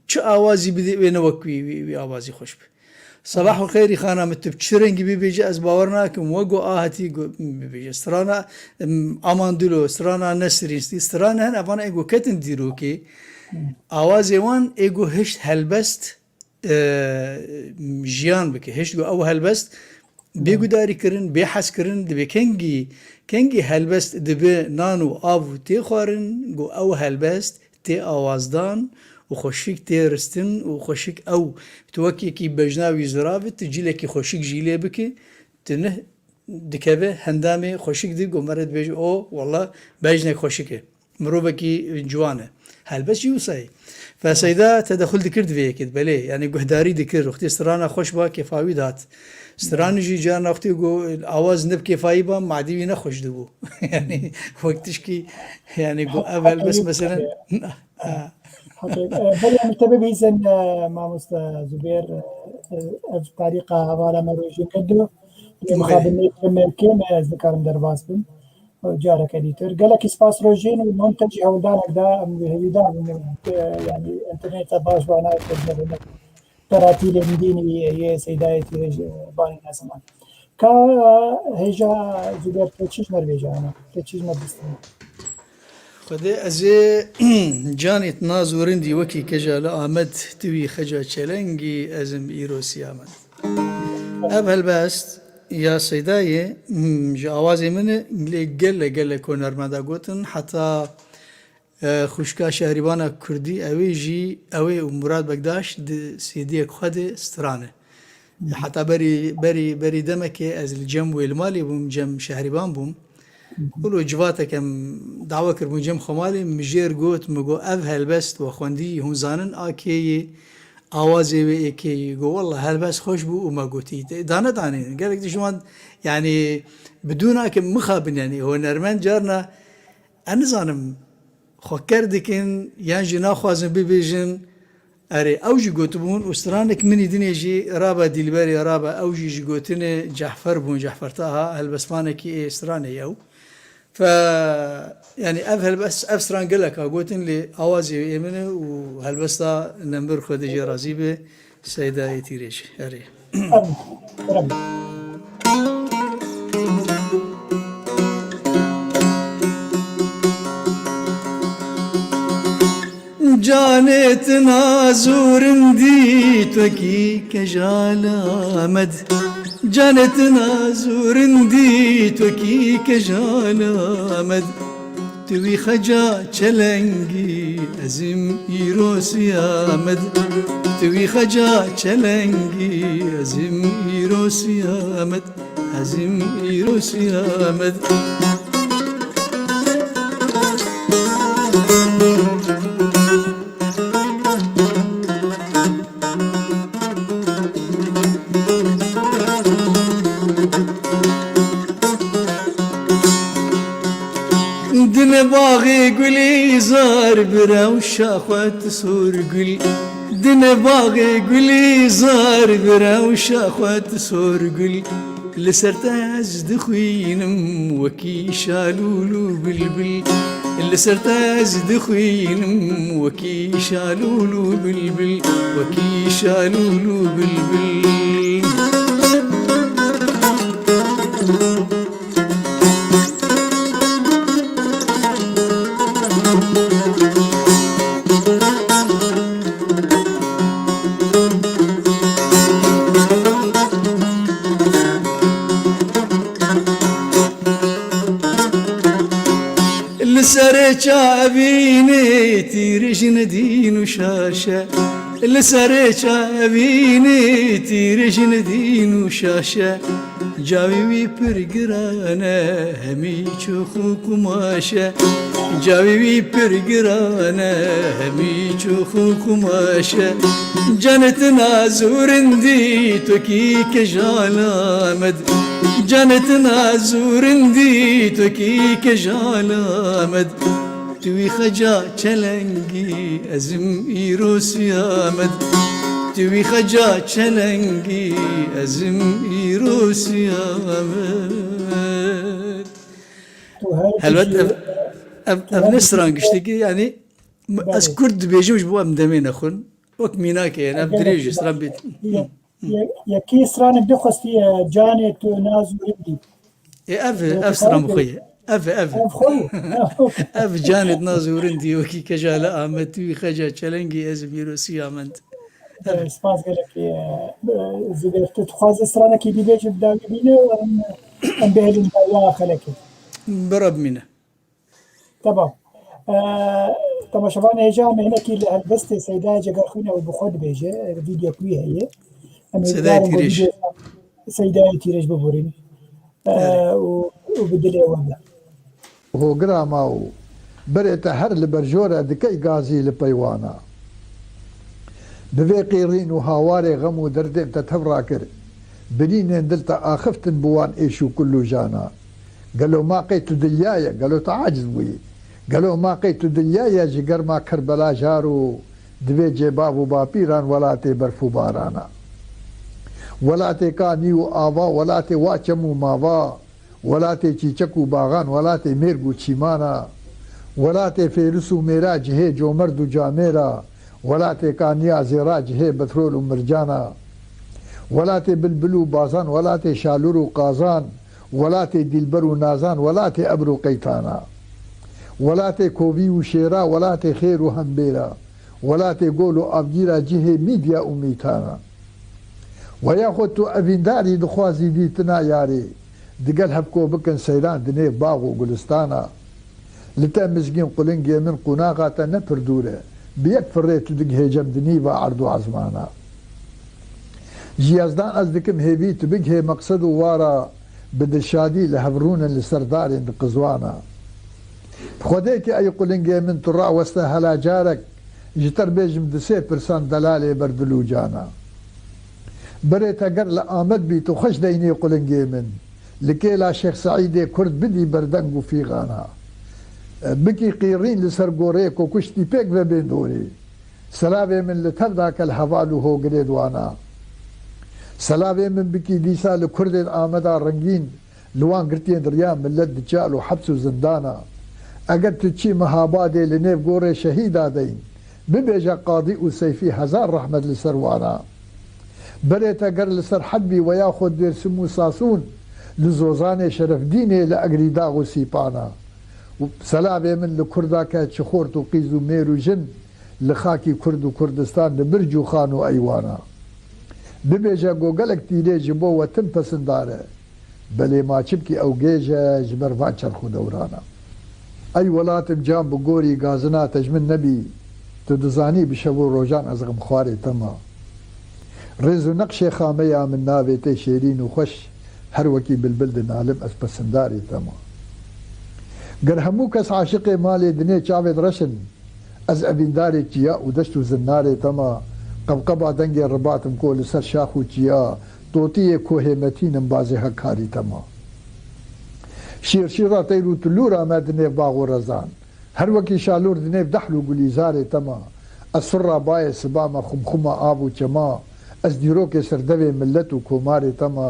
چه آوازی بدی و نوکوی آوازی خوش به صباح الخير خانا متبشرنج بيجي از باورناكم وقو آهتي بيجي استرانا اماندلو استرانا نسرين استرانا هنا افانا ايجو كتن ديروكي آوازي وان ايجو هشت هلبست جيان بكي هشت جو او هلبست بيجو داري كرن بيحس كرن دبي كنجي هلبست دبي نانو آفو تي خارن جو او هلبست تي آوازدان وخوشيك تيرستن وخوشيك او توكي كي بجناوي زرافت تجيلك خوشيك جيلي بكي تنه دكابه هندامي خوشيك دي قمرت بيجي او والله بجنك خوشيك مروبكي جوانه هل بس يوصي فسيدا تدخل ذكر فيكد بلي يعني قهداري ذكر اختي استرانا خوش با كفاوي دات استران جي جانا اختي اواز نب كفايه با معدي نخوش دبو يعني وقتش كي يعني قبل بس مثلا بل متبع بيزن مع مستر زبير في طريقة هوالا مروجين كدو مخابن ممكن ذكر درباس بن جارك اديتور قال لك سباس روجين والمنتج او دارك دا يعني انترنت باش وانا تراتيل مديني يا سيدايتي باني ناسمان كا هجا زبير تشيش نرويجا انا تشيش مدستان خده از جانت نازورن دی وکی کجا لآمد توی خجا چلنگی ازم ایروسی آمد اول بست یا سیدای جا آوازی من گله کنرمندا گوتن حتی خوشکا شهریبانا کردی اوی جی اوی مراد بگداش سیدی خود استرانه حتی بری دمک از الجم و المالی بوم جم شهریبان بوم قولوا جواتكم دعوة كربون جم خمالي مجير قوت مقو أف هالبست وخواندي هون زانن آكي آوازي وإيكي قو والله هالبست خوش بو وما قوتي دانا داني قال لك دشوان يعني بدون أكم مخابن يعني هو نرمان جارنا أنا زانم خوكر دكين يانجي ناخوازن ببيجن أري أوجي قوتبون وسترانك مني دنيا جي رابا ديلباري رابا أوجي جي قوتني جحفر بون جحفرتاها هالبسمانكي إيه استراني يو ف يعني افهل بس افسران قال لك قوتن لي اوازي يمنه وهالبسطه نمبر خديجه رازيبه سيده يتيريش اري جانت نازور دي توكي كجال مد جانت نازور دي توكي كجال مد توي خجا چلنگي ازم يروسي آمد توي خجا چلنگي ازم يروسي آمد ازم يروسي آمد گلی زار برا و شاخت سور گل دن باغ گلی زار برا و شاخت سور گل لسر تاز دخوینم وکی شالولو بلبل لسر تاز دخوینم وکی شالولو بلبل وکی شالولو بلبل لسر چابینه تیرش ندین و شاشه لسر چابینه تیرش ندین و شاشه جاوی وی پرگرانه همی چوخو کماشه جاوی وی پرگرانه همی چوخو کماشه جنت نازورندی تو کی کجال آمد جنت نازورندی تو کی کجال آمد توی خجا چلنگی ازم ایروسی آمد توی خجا چلنگی ازم ایروسی آمد هلوت اف نسران گشتگی یعنی از کرد بیجوش بو ام دمین اخون وک میناک یعنی اف دریج اسران بیت یکی سران بخواستی جانت نازورندی اف سران بخویه اف اف جانت نازورندی وکی کجال آمد توی خجا چلنگی ازم ایروسی آمد سپاس گلک زیدرت تخواز سرانه کی بیش بداوی بینه ام بهلین یا خلکی برب منه تمام طبعا شوفان هجام هنا كي البست سيداي جا خونا وبخود بيجي فيديو كوي هي سيداي تيريش سيداي تيريش ببورين وبدلي ولا هو قراماو برئت هر لبرجورة دكي غازي لبيوانا بفي قيرين وهاواري غمو دردين تتفراكر بنين دلتا آخفتن بوان ايشو كلو جانا قالوا ما قيتو دليايا قالوا تعاجز بوي قالوا ما قيتو دليايا جقر ما كربلا جارو دوي جبابو باپيران ولاتي برفو بارانا ولاتي كانيو آوا ولاتي واچمو ماوا ولاتي چيچكو باغان ولاتي ميرگو چيمانا ولاتي فيرسو ميراج هي جو مردو جاميرا ولاتي كانيا زراج هي بترول ومرجانا ولاتي بلبلو بازان ولاتي شالورو قازان ولاتي دلبرو نازان ولاتي أبرو قيتانا ولاتي كوبي وشيرا ولاتي خير وهمبيرا ولاتي قولو أبجيرا جهي ميديا وميتانا وياخدتو أبينداري دخوازي ديتنا ياري دقل هبكو بكن سيران دني باغو قلستانا لتا مسجين قلنجي من قناغة نپردوره بيك فريتو دق هيجم دنيفا عرضو عزمانا جيازدان از دكم هيبيتو بق هي مقصدو وارا بدشادي لهفرون لسردارين بقزوانا بخوديك اي قلنجي من ترا وستهلا جارك جتر بيجم دسي برسان دلالي بردلو جانا بريت اقر لآمد بيتو خش ديني قلنجي من لكيلا شيخ سعيدي كرد بدي بردنقو في غانا بكي قيرين لسر قوريك وكشتي بيك بين دوري سلابي من لترداك الحوالو هو قريد وانا سلابي من بكي ديسا لكردين آمدا رنگين لوان قرتين دريان من لد جالو حبسو زندانا اگر تشي مهابادي لنيف قوري شهيدا دين ببيجا قاضي وسيفي هزار رحمة لسر وانا بريت اگر لسر حبي وياخد دير سمو ساسون لزوزاني شرف ديني لأقريداغو سيبانا سلابي من لكردا كاتش خورتو قيزو ميرو جن لخاكي كردو كردستان لبرجو خانو ايوانا ببيجا قوغلق تيري جبو وتم پسنداره بلي ما چبكي او جيجا جبرفان چرخو دورانا اي ولاتم جام بقوري غازنا تجمن نبي تدزاني بشبو روجان ازغم خواري تما رزو نقشي خاميا من نابي تيشيرين وخش هروكي بالبلد نعلم از پسنداري تما گر همو کس عاشق مال دنیا چاوید رشن از ابینداری چیا و دشتو زناری تما قبقبا دنگی رباطم کو لسر شاخو چیا توتی کوه متینم بازی حکاری تما شیر شیرا تیرو تلورا مدنی باغ و رزان هر وكي شالور دنيف دحلو قليزاري تما السرة باي سباما خمخمة آبو كما از ديروكي سردوي ملتو كوماري تما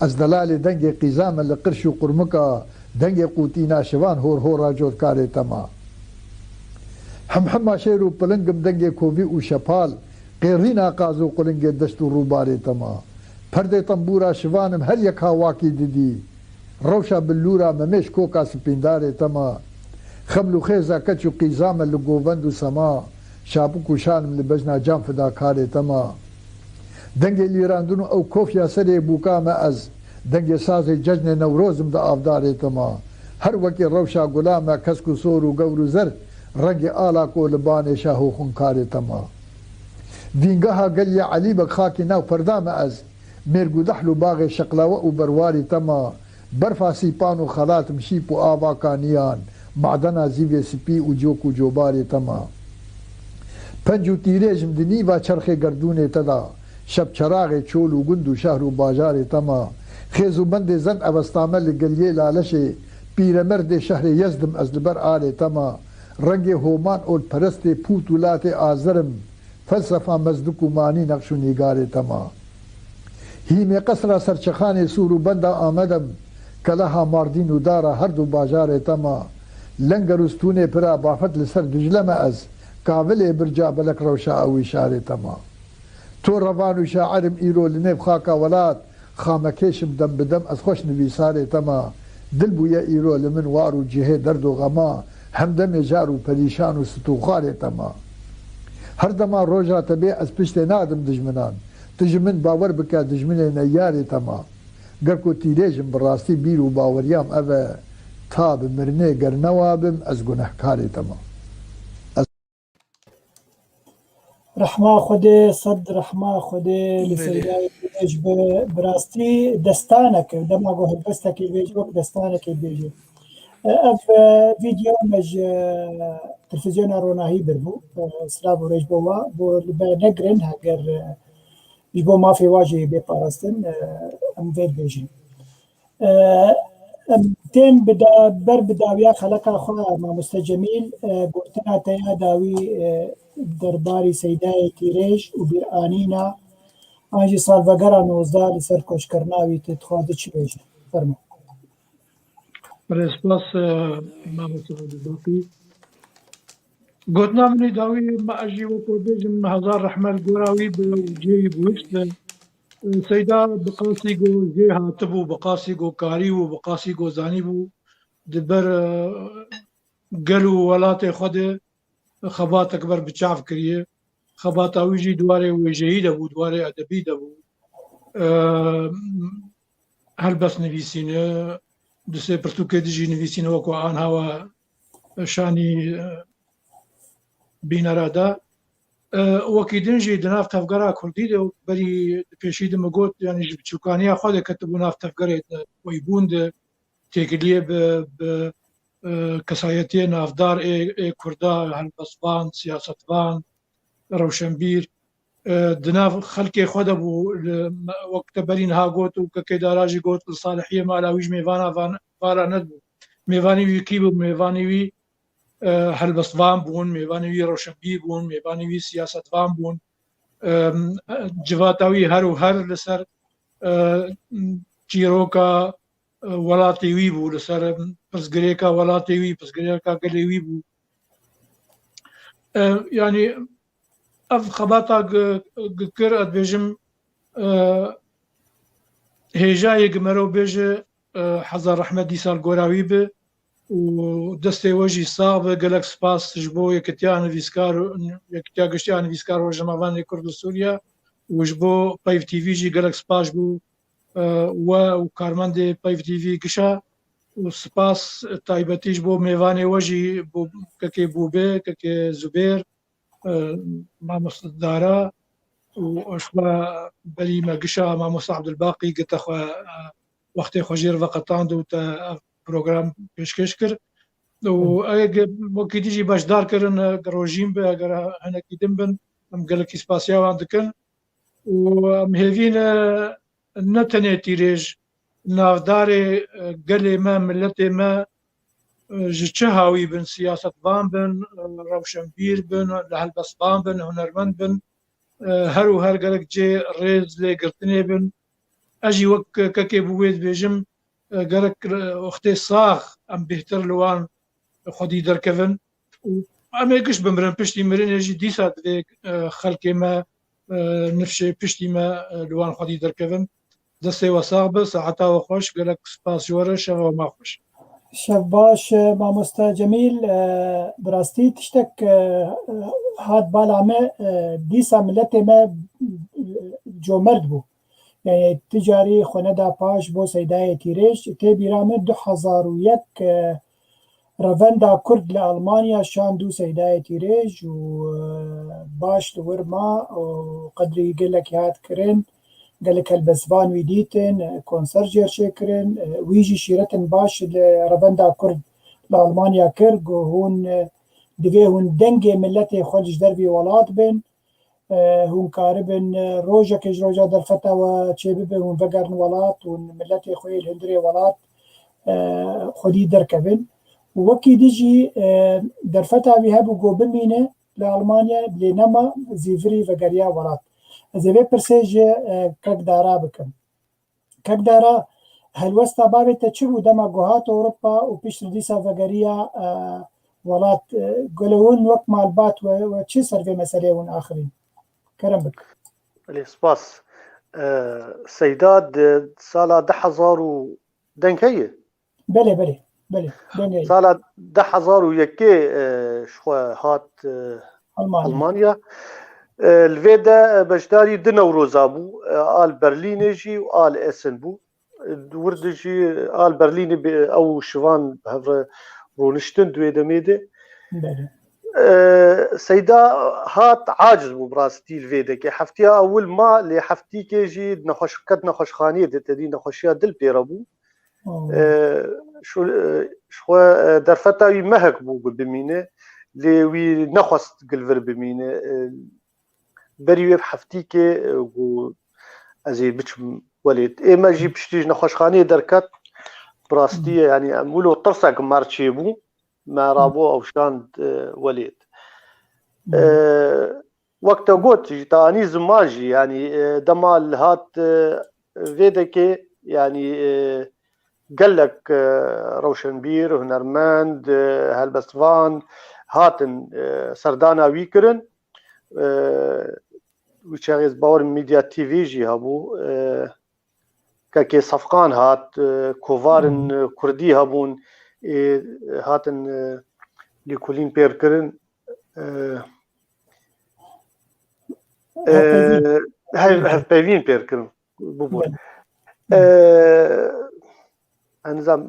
از دلالي دنگي قيزام اللي قرشو قرمكا دنگي قوتينا شوان هور هورا جور كاري تما حمحما شيرو پلنگم دنگي كوبي و شپال قيرينا قازو قلنگي دشتو روباري تما پرده تنبورا شوانم هر يكا واكي ددي روشا بلورا ممش كوكا سپينداري تما خملو خيزا كچو قيزام اللي قوبندو سما شابوكو شانم لبجنا جام فدا كاري تما دنگي ليراندونو او كوفيا سري بوكا ما از دنگي سازي ججن نوروزم دا افداري تما هر وكي روشا غلاما كسكو سورو غورو زر رنگي آلا کو لباني شاهو خنكاري تما دينگها قليا علي بك خاكي ناو پردام از ميرگو دحلو باغي شقلاوة و برواري تما برفا سيپانو خلات مشيپو آوا كانيان معدنا زيوي سپي و جوكو جوباري تما پنجو تيريجم دنيوا چرخي گردوني تدا شب چراغ چول و گند و شهر و باجار تما خیزو بند زن اوستامل گلیه لالشه پیرمرد شهر یزدم از لبر آل تما رنگ هومان اول پرست پوتولات آزرم فلسفه مزدک و مانی نقش و نگار تما هیم قصر سرچخان سور و بند آمدم کلها ماردین و دارا هر دو باجار تما لنگرستون پرا بافت لسر دجلم از کاول برجا بلک روشا او اشاره تما تو روان و شاعرم ایرو لنیب خاکا ولات خامکشم دم بدم از خوش نویساره تما دل بویا ایرو لمن وارو جهه درد و غما همدم جارو پریشان و ستوخاره تما هر دما روژا تبی از پشت نادم دجمنان تجمن باور بکا دجمن نیاره تما گرکو تیریجم براستی بیرو باوریام اوه تاب مرنه گر نوابم از گناهکاره تما رحمه خود صد رحمه خود لسیدای بیج براستی دستانک دما گو هلبستکی بیج وقت دستانکی بیج اف فيديو مج تلفزيون روناهي بربو سلافو ريج بوا بو نقرن هاجر يبو ما في واجه بيبارستن ام فيد بيجن تين بدا بر بداويا خلقا خوا ما مستجميل قلتنا تيا داوي درباري سيداي تيريج وبيرانينا آنجي سالفاقرا نوزدار لسر كوشكرناوي تتخواد چي بيجن فرمو سپاس مامۆستا عەبدولباقی گوتنا منی داوی ما ئەژی وەکو بێژم هەزار ڕەحمەت گۆراوی بە جێوی بوشت سەیدا بقاسی گۆ جێ هاتبوو بقاسی گۆکاری و بقاسی گۆزانی بوو دبەر گەل و وڵاتێ خودێ خەباتێک بەر بچاو کردیە خەباتاویژی دوارێ وێژەیی دەبوو دوارێ ئەدەبی دەبوو هەلبەست نویسینە دوسێ پرتوکێ دژی نویسینەوەکو ئانهاوە شانی بینەرادا وەکی دنجی دناف تەفگەرا کوردی دە بەری پێشی دمەگوت یانی بچووکانیا خۆ دەکەتبوو ناف تەفگەرێت وەی بووند تێکلیە بە کەسایەتێ نافدار کووردا هەلبەستوان سیاسەتوان ڕەوشەنبیر دناف خەلکێ خۆ دەبوو وەکتە بەرین هاگوت و کەکەی داراژی گوت ساڵحیە مالاویش میێوانە ڤارە نەبوو میێوانی وی کی بوو میێوانی وی هەلبەستوان بوون میێوانی وی ڕەوشەنبیر بوون میێوانی وی سیاسەتوان بوون جڤاتاوی هەر و هەر لەسەر چیرۆکە وڵاتی وی بوو لەسەر پزگرێکە وڵاتی وی پزگرێکە گەلێ وی بوو ینی ئەف خەباتا کرد ئەدبێژم هێژایەک مەرەو بێژە حەزار ڕەحمەت دیسان گۆراوی بە و دەستێ وەژی ساغ بە گەلک سپاسش بۆ یەکەتیا نویسکار یەکتیا گەشتیان نویسکار ڕۆژەمەوانی کورد و سووریا وش بۆ پەیڤ تیڤیژی گەلک سپاش بوو و کارمەندێ پەیڤ تیڤی گشە و سپاس تایبەتیش بۆ میێوانێ وەژی بۆ کەکێ بووبێ کەکێ زوبێر مامۆستا دارا و ئەشوا بەری مەگشە مامۆستا عەبدولباقی گتەخوا وەختێ خۆژێر ڤەقەتاند و تە پرۆگرام پێشکەش کرد و وەکی دیژی بەشدارکردن ڕۆژیم بە ئەگەر هەنێکی دم بن ئەم گەلکی سپاسیاوان دکن و ئەم هێڤینە نەتەنێ تیرێژ ناودارێ گەلێ مە ملەتێ مە ji çi hawî bin, siyasetvan bin, rewşenbîr bin, li helbestvan bin, hunermend bin, her û her gelek cê rêz lê girtinê bin. Ez jî wek kekê bi wê dibêjim gerek wextê sax em bêhtir li wan xwedî derkevin û em ê giş bimirin piştî mirinê jî dîsa divê xelkê me nifşê piştî me li wan xwedî derkevin. Destê we sax be, saeta we xweş, gelek spas ji we re, şeva we me xweş. شەف باش مامۆستا جەمیل بڕاستی تشتێک هات بالا me dîsa milletê me comerd bû. Yani ticarî xweneda paş bo Seydayê Tîrêj tê bîra min 2001 revenda Kurd li Almanya şand û Seydayê Tîrêj û baş li wir ma û qedrî gelekî hat kirin, gelek helbestvan wî dîtin, konser jêrşê kirin, wî jî şîretin baş li revenda Kurd li Almanya kir got hûn divê hûn dengê milletê xwe ji dervî welat bin, hûn karibin rojekê ji roja derfeta we çê bibe hûn vegerin welat û milletê xwe li hundirê welat xwedî derkevin. û wekî dî jî derfeta wî hebû got bimîne li Almanya lê nema zîvirî vegeriya welat. Ez ê vê pirsê ji Kekdara bikim. Kekdara helwesta bavê te çi bû dema guhat Ewropa û piştî dîsa vegeriya welat gule hûn wek malbat we çi ser vê meseleyê hûn axirîn? Kerem bik. سپاس سەیدا ساڵا 2000 دەنگ هەیە Belê belê belê dengê ساڵا 2001 شخوا هات Almanya. ئەلمانیا لێ de beşdarî di Newroza bû al Berlînê jî û al Essen bû wir jî al Berlînê ew şivan hevre rûniştin duê demê de Belê. سەیدا هات عاجز بوو بڕاستی لێدەکە هەفتیا ئەول ما لێ هەفتیکێژی نەخۆشکەت نەخۆشخانیە دەتەدی نەخۆشیە دل پێرە بوو دەرفەتاوی مەهک بوو ببینێ لێوی نەخواست گلڤر ببینێ بەری وێ هەفتیکێ ئەزێ بچم وەلێت ئێمەژی پشتیش نەخۆشخانەیە دەرکەت بڕاستیە ینی ئەمول و ترسێک مارچێ بوو مارابوو ئەوشاند وەلێت وەکتە گوتی تانی زمانژی ینی دەمال هات vêdekê yanî gelek rewşenbîr hunermend helbestvan hatin serdana wî kirin wî çaxêz bawer Media TV jî hebû kekê sefqan hat kovarên Kurdî hebûn hatin lêkolîn pêr kirin hevpeyvîn pêr kirin bûbûn ئەنزام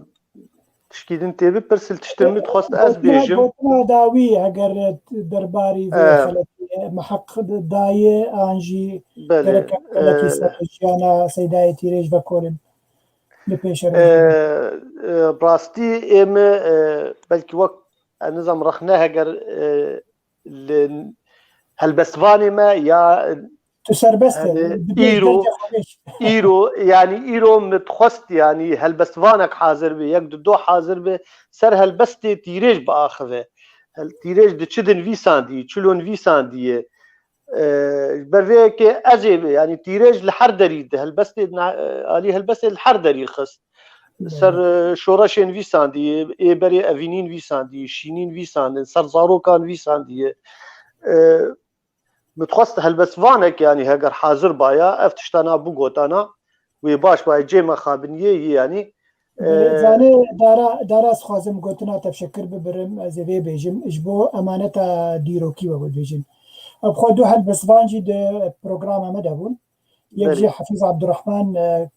تشکیدن تێ بپرسل تشتم دخواست ez bêjim dawî eger derbarî meheq dayê an jî jiyana Seydayê Tîrêj vekorin li pêşe rastî ême belkî wek nizam rexne heger li helbestvanê me ya tu serbest îro yanî îro min dixwest yanî helbestvanek hazir bê yek du do hazir bê ser helbestê Tîrêj biaxive Tîrêj di çi din vîsandî çilon vîsandiye ber vêyekê ez ê yanî Tîrêj li her derî di helbestê alî helbestê li her derî xist ser şoreşên vîsandiye êberê evînîn vîsandiye şînîn vîsandin ser zarokan vîsandiye متخواست helbestvanek yanî heger hazir baya ev tiştana bû gotana wê baş baye cê me xabiniyê yanî zanê daraz xwazim gotina tevşekir bibirim ez ê vê bêjim ji bo emaneta dîrokî we bêjin ev xwe du helbestvan jî di programa me de bûn yek jî Hefîz Abdurrehman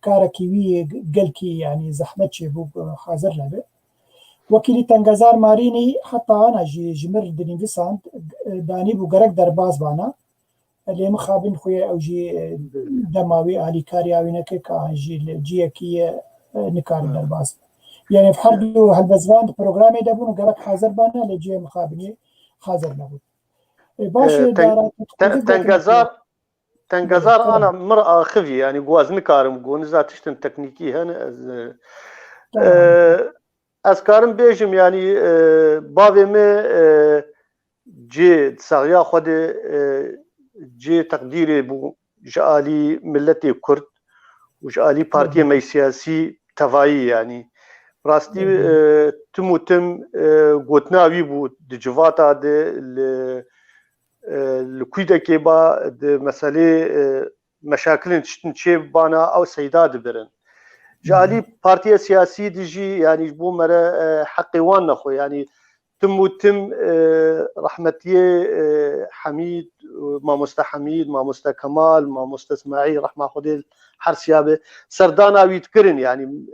karekî wî gelkî yanî zehmet çêbû hazir nebe wekîlî Tengezar Marînî heta ana jî ji mir dinivîsand danîbû gerek derbas bana lê min xabin xwe ew jî dema wî alîkariya wî neke ka jî li ciyekî ye nikarin derbas yani her du helbestvan di programê de bûn gerek hazir bana lê ciyê min xabinî hazir nebûn baş Tengezar ana mir axivî yanî gwaz nikarim got niza tiştin teknîkî hene ez أذكارم بيجم يعني بابي ما جي ساغيا خود جي تقديري بو جالي ملتي كرد وجالي بارتي مي سياسي تفاعي يعني راستي تم وتم قوتناوي بو دجواتا د الكويدا كيبا د مسألة مشاكل تشتن شيب بانا أو سيداد برن جالي بارتي سياسي ديجي يعني بو مرة حقيوان نخو يعني تم وتم رحمتي حميد ما مستحميد ما مستكمال ما مستسماعي رحمة خديل حرسيابه سردانا ويتكرن يعني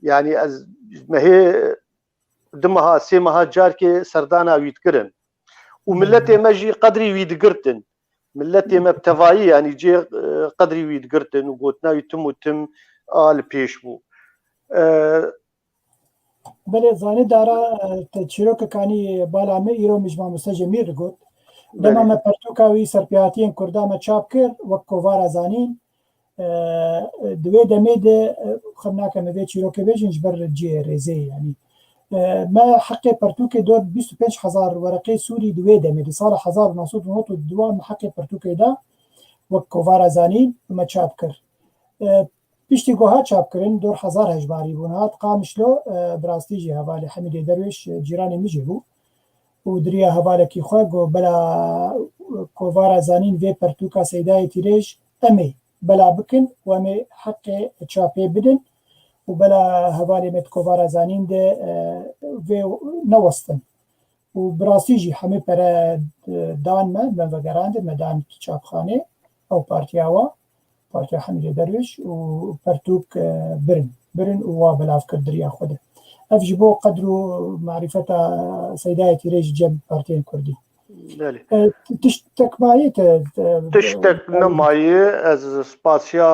يعني از ما هي دمها سيمها جاركي سردانا ويتكرن وملتي ما جي قدري ويدقرتن ملتي ما بتفاعي يعني جي قدري ويدقرتن وقوتنا يتم وتم آل بيشبو بله زانه دارا تشيروك كاني بالا مي ايرو مجمع مستجمير قلت لما ما پرتوكاوي سرپياتين كردا ما چاپ كر وكوفارا زانين دوي دمي ده خمناك مبي تشيروك بيجن جبر جي ريزي يعني ما حقي پرتوكي دور 25,000 ورقي سوري دوي دمي دي صالح 1900 دوام حقي پرتوكي دا وكوفارا زانين ما چاپ كر پشتی گوها چاپ کردن دور 1000 هجباری بون هات قامشلو براستی جی حواله حمید درویش جیرانی میجی بو و دریا حواله کی خو گو بلا کووارا زانین و پرتوکا سیدای تیریج امی بلا بکن و امی حق چاپی بدن و بلا حواله مت کووارا زانین ده و نوستن و براستی جی همه پر دان من وگراند مدان چاپخانه او پارتیاوا پارتیا حمید درویش و پرتوک برن و بلاف کردریا خوده افجبو قدر معرفة سيداية ريج جنب بارتين كردي تشتك معي تشتك نماي از سباسيا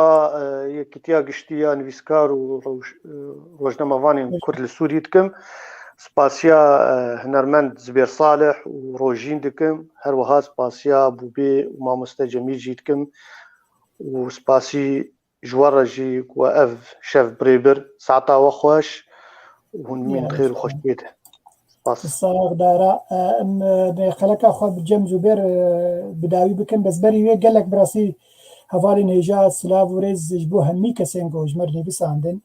يكتيا قشتيا نفيسكار وروجنما فاني كرد السوري دكم سباسيا هنرمند زبير صالح وروجين دكم هروها سباسيا بوبي وما مستجمي جيدكم وسباسي جوارجي وأف شاف بريبر ساعتا وخوش وهن من خير وخوش بيته الصاغ دارا خلقا خو بجم زبير بداوي بكم بس بري قال لك براسي هفالي نهجا سلاف وريز جبو همي كسينغو جمرني بس عندن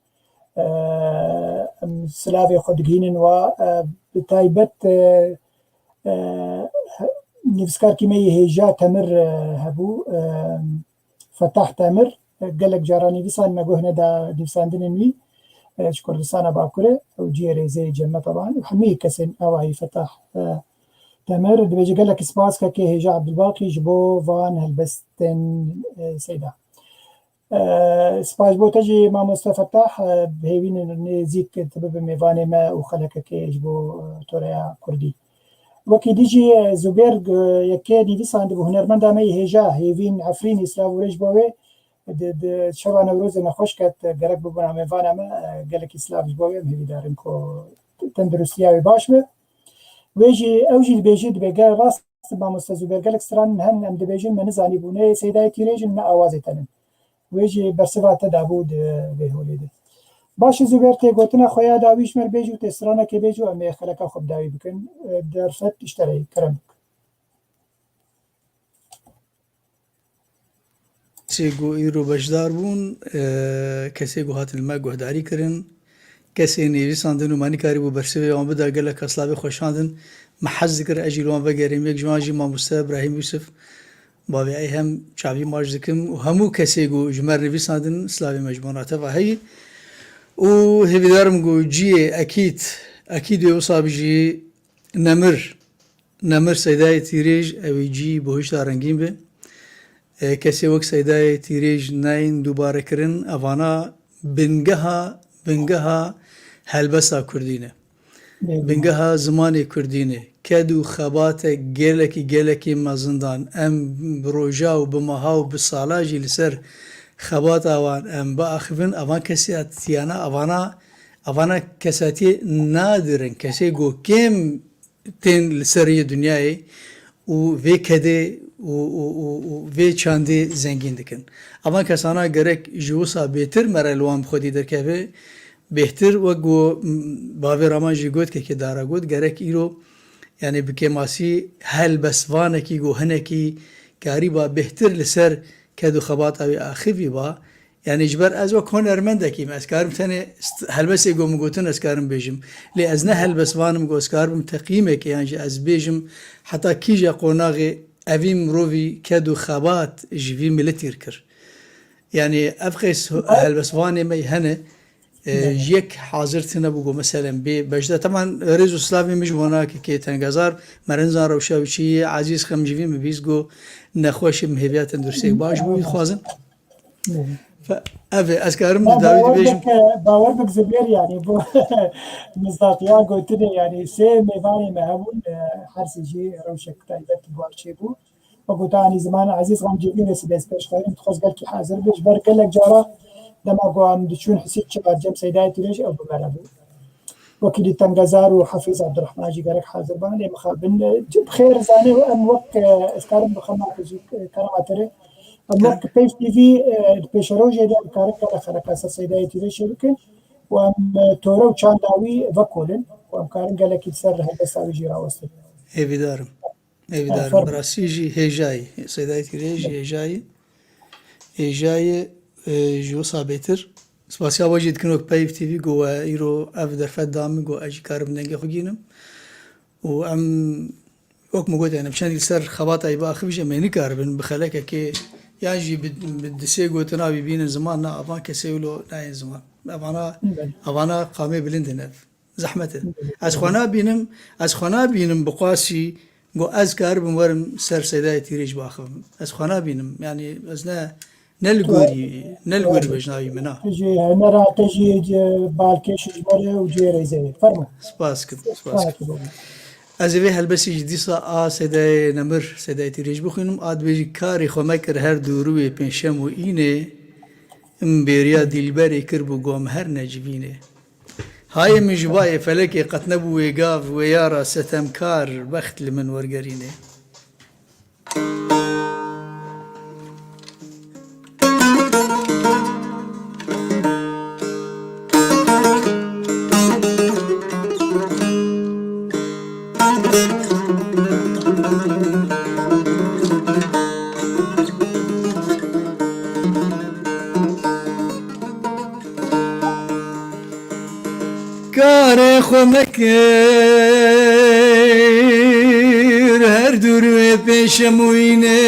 سلافي خود جينن و بتايبت نفسكار كيمي هجا تمر هبو فتح تامر قال لك جاراني بيسان ما جوهنا دا ديساندن نوي كردستان باكوره او جيري زي جمه طبعا وحمي كسن او هي فتح تامر بيجي قال لك سباس كي هجا عبد الباقي جبو فان هلبستن سيدا سباس بو تجي ما مستفتح بهيوين زيك تبب ميفاني ما وخلك كي جبو توريا كردي وكي ديجي زبير يكي دي بيساند بو هنرمند امي هجا هيفين عفرين اسلاف وريج بوي د شبا نوروز نخوش كات غرق ببنا ميفانا ما قالك اسلاف بوي مهي دارنكو تندرستياوي باشمه ويجي اوجي البيجي دبي راس ما مستزبير قالك سران هن ام دبيجي من زاني بوني سيداي تيريج ما اوازي تنن ويجي برسفات دابود بهوليده باش زبير تي قوتنا خويا داويش مر بيجو تسرانا كي بيجو امي خلقا خب داوي بكن درفت اشتري كرم سيگو ایرو بجدار بون کسی گو هات الماء گهداری کرن کسی نویساندن و مانی کاری بو برسوی وان بدا گل کسلابی خوشاندن محز ذکر اجیل وان بگریم یک جماجی ما مستر ابراهیم یوسف بابی ای هم چاوی ماج ذکم و همو کسی گو جمر نویساندن سلابی مجموعات و هی و هیدارم گو جی اکید یوصاب جی نمر سیدای تیریج اوی جی بهش دارنگیم به کسی وقت سیدای تیریج ناین دوباره کرن اوانا بنگها هلبسا کردینه بنگها زمانی کردینه کدو خبات گلکی مزندان ام بروجا و بماها و بسالاجی لسر خبات اوان ام با اخفن اوان کسی اتیانا اوانا کساتی نادرن کسی گو کم تین لسری دنیای و وی کده و وی چاندی زنگین دکن اما کسانا گرک جوسا بهتر مرلوان خودی در که بهتر وەگو باوێ ڕاماژی گوت کە دارا گوت گەرەک ئیرۆ یعنی بکێماسی هەل بەسوانێکی گۆ هەنێکی کاری با بهتر لەسەر کەد و خەبات ئەوی ئاخیوی با یعنی جبەر ئەز وەک هۆنەرمەندێکیم ئەسکارم تەنێ هەلبەسێک گۆ مگوتن ئەسکارم بێژم لێ ئەز نە هەلبەسوانم گۆسکار بم تەقیمێک یانجی ئەز بێژم حتا کیژە قۆناغێ ئەوی مرۆڤی کەد و خەبات ژیوی ملەتیر کرد یعنی ئەف قەیس هەلبەسوانێ مەی هەنە یەک حاضرتە بوو مەسەلەن بێ بەشدە تەمان ڕێز و سلاوی مش بۆناکە کێ تەنگەزار مەرەنزان ڕەوشاوچی عزیز خەمجیوی مەبیست گۆ نەخۆشی مهێویاتە درسێک باش بووی خوازن ئەێ ئەسکارم داوی بێژم باوەڕ بک زبێر ینی بۆ مزداقیان گوتنێ ینی سێ میێوانی مە هەبوون هەرسیژی ڕەوشێک تایبەت باشێ بوو وە گوتانی زمان عزیز غەمجیوی سبێز پێشخەرین خۆزگەلکی حاضر بێش بەر گەلێک جارە دەما گوان دچون حسیب چ بەرجەم سەیدایەتی لێژ ئەو ببەرە بوو وەکیلی تەنگەزار و حەفیز عەبدوڕەحمانجی گەرەک حاضر بان لێ مخابن بخێر زانێ و ئەم وەک ئەسکارم بخەماکەژی کەرەماترێ ئەم وەک پێیف تیڤی پێشەرۆژێ دێ کارەکە لە خەرەکاسە سەیدایەتی لێ شێ بکەن و ئەم تۆرە و چانداوی ڤەکۆلن و ئەم کارن گەلێکی سەر هەلبەساویژی ڕاوەستن هێویدارم بەڕاستیژی هێژایی سەیدایەتی لێژی هێژایە ژۆ سابێتر سپاسیا وەجی دکن پەیف تیڤی گۆوە ئیرۆ ئەف دەرفەت دامی گۆ ئەژی کارم دەنگە خوگینم و ئەم وەک مگوتیانە بچەندی سەر خەبات ئای باخویژە مێنی کار بن بخەلەکە کێ یاژی دسێ گوتناوی بینن زمان نا ئەوان کەسێ ولۆ نایەن زمان ئەوانە قامێ بلندنە زەحمەتە ئەس خۆنا بینم بقواسی گۆ ئەز کار بم وەرم سەر سەیدایەتی ڕێژ باخەم ئەس خۆنا بینم ینی ئەس نەلگوری بەژناوی منە نەراتەژی بالکێشش بەرێ و جێرەی زەوێت فەرمە سپاس کرد ئەزێ هەلبەسیش دیسا ئا سەدای نەمر سەدایەتی ڕێژ بخوێنم ئادبێژی کاری خۆمە کرد هەر دووروێ پێنجشەم و ئینێ ئم بێریا دیلبەرێ کرد بوو گۆم هەر نەجبینێ هایە مژبایە فەلەکێ قەت نەبوو وێگاو وێ یارە سەتەمکار بەخت لە من وەرگەرینێ کارێ خۆمە کرد هەر دووروێ پێشەموینێ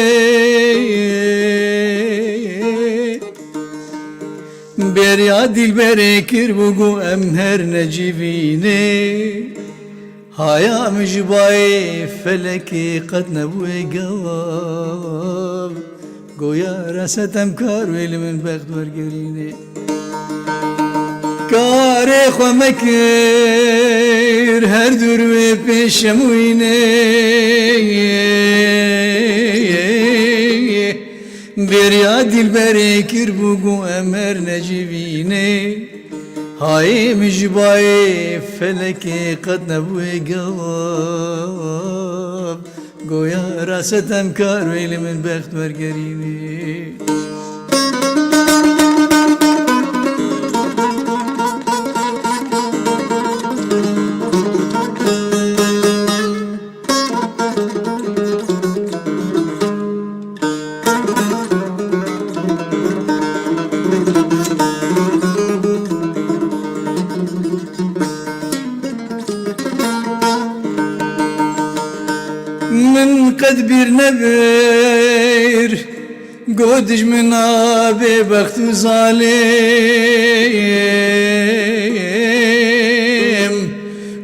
بێریا دیلبەرێ کرد بوو ئەم هەر نەجیبینێ هایا مژبایێ فەلەکێ قەت نەبووێ گەواب گۆیا ڕەسەتەم کار وێ لە من بەخت وەرگەرینێ کارێ خۆمە کرد هەر دووروێ پێشەموینێ بێریا دیلبەرێ کرد بوو ئەم هەر نەجیبینێ هایێ مژبایێ فەلەکێ قەت نەبووێ گەواب گۆیا ڕاستەم کار وێ لە من بەخت وەرگەرینێ من قد بیر نەبێر گۆ دژمنا بێبەخت و زاڵێم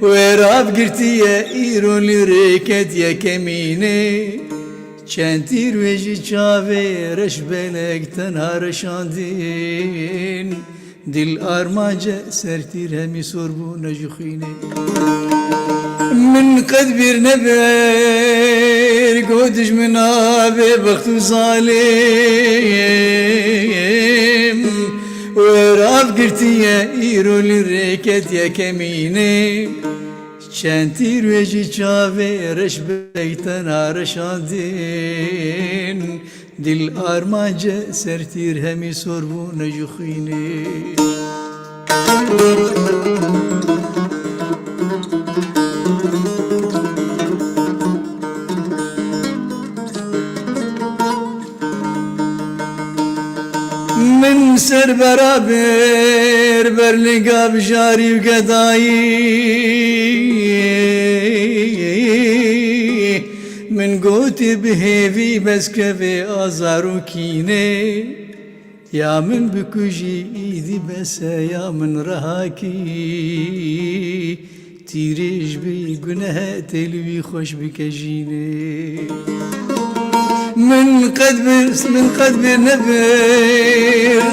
وێرابگرتیە ئیرۆ لێرێکەت یەکەمینێ چەند تیروێژی چاوێ ڕەش بەلێک تەنها ڕەشاندین دل ئارمانجە سەرتیر هەمی سۆر بوو نەژوخینێ من قد بیر نەبێر گۆ دژمنا بێبەخت و زاڵێم وێرابگرتیە ئیرۆ لێرێکەت یەکەمینێ چەند تیروێژی چاوێ ڕەش بەلێک تەنها ڕەشاندین دل ئارمانجە سەرتیر هەمی سۆر بوو نەژوخینێ برابر برلقا بجاري وقضاي من قوت بهيفي بس كفي آزار وكيني يا من بكجي ايدي بس يا من رهاكي تيريج بي قناه تلوي خوش بكجيني من قد نبر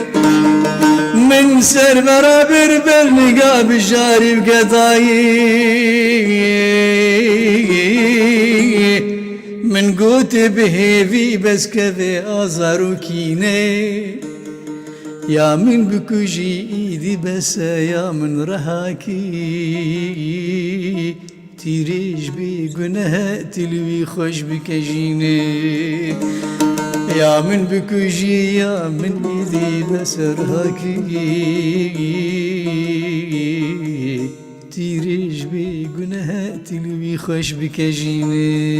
من سر برابر برلقا بجاري وقضاي من قوت بهيفي بس كذي آزار وكيني يا من بكجي ايدي بس يا من رهاكي تيريج بي قناه تلوي خوش بكجيني يا من بكجي يا من ايدي بس رهاكي تيريج بي قناه تلوي خوش بكجيني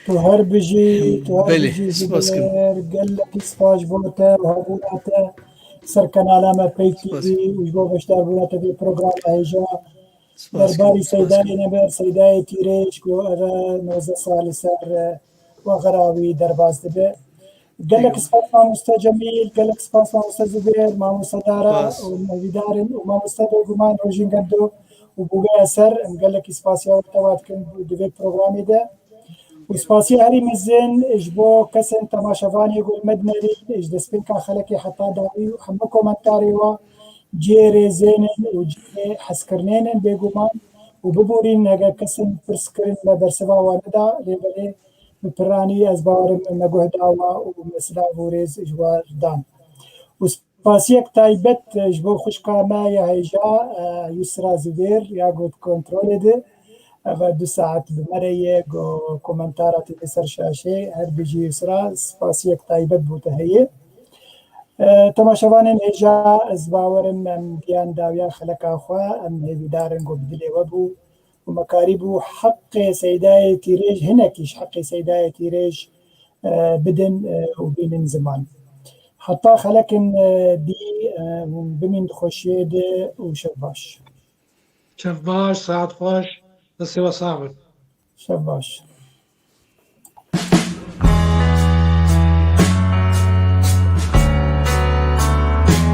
تو هر بجي بله، زبير سپاس کن. قال لك سپاس بوتا وهبوتا سركن علامة بي تي سپاس. في وجبو بشتار بوتا في بروجرام هيجا سپاس درباري کن، سپاس سيداي کن. نبر سيداي تيريش كو أغا 19 سال سر وغراوي درباز دبي قال لك سپاس مع مستر جميل قال لك سپاس مع مستر زبير مع مستر دارا سپاس. ومدارن ومع مستر بيغمان روجين قدو وبوغا سر قال لك سپاس يا وقتوات كن دبي بروجرامي ده وسپاسی هری مزن اجبو کسن تماشاوانی گل مدنری اج دسپین کا خلقی حتی داری و همه کومنتاری و جیری زینن و جیری حسکرنین بگومان و ببورین هگه کسن پرسکرین مدرسوا و ندا لیبلی بپرانی از باورم مگوه داوا و مثلا بوريز اجوار دان وسپاسیک تایبت اجبو خوشکا ما یا هیجا یسرا زبیر یا گود کنترول ده أبا 2 ساعات بمريق وكومنتارات بسر شاشة هر بيجي يسرا سپاسيك تايبت بوتا هي تماشاوانن إجا أزباورم أم بيان داويا خلقا أخوا أم هيدي دارن قو بدلي وبو ومكاربو حق سيداي تيريج هناكيش حق سيداي تيريج بدن وبين زمان حتى خلقن دي بمين خوشيد وشباش شاف باش ساعات خوش بس هو صعب شباش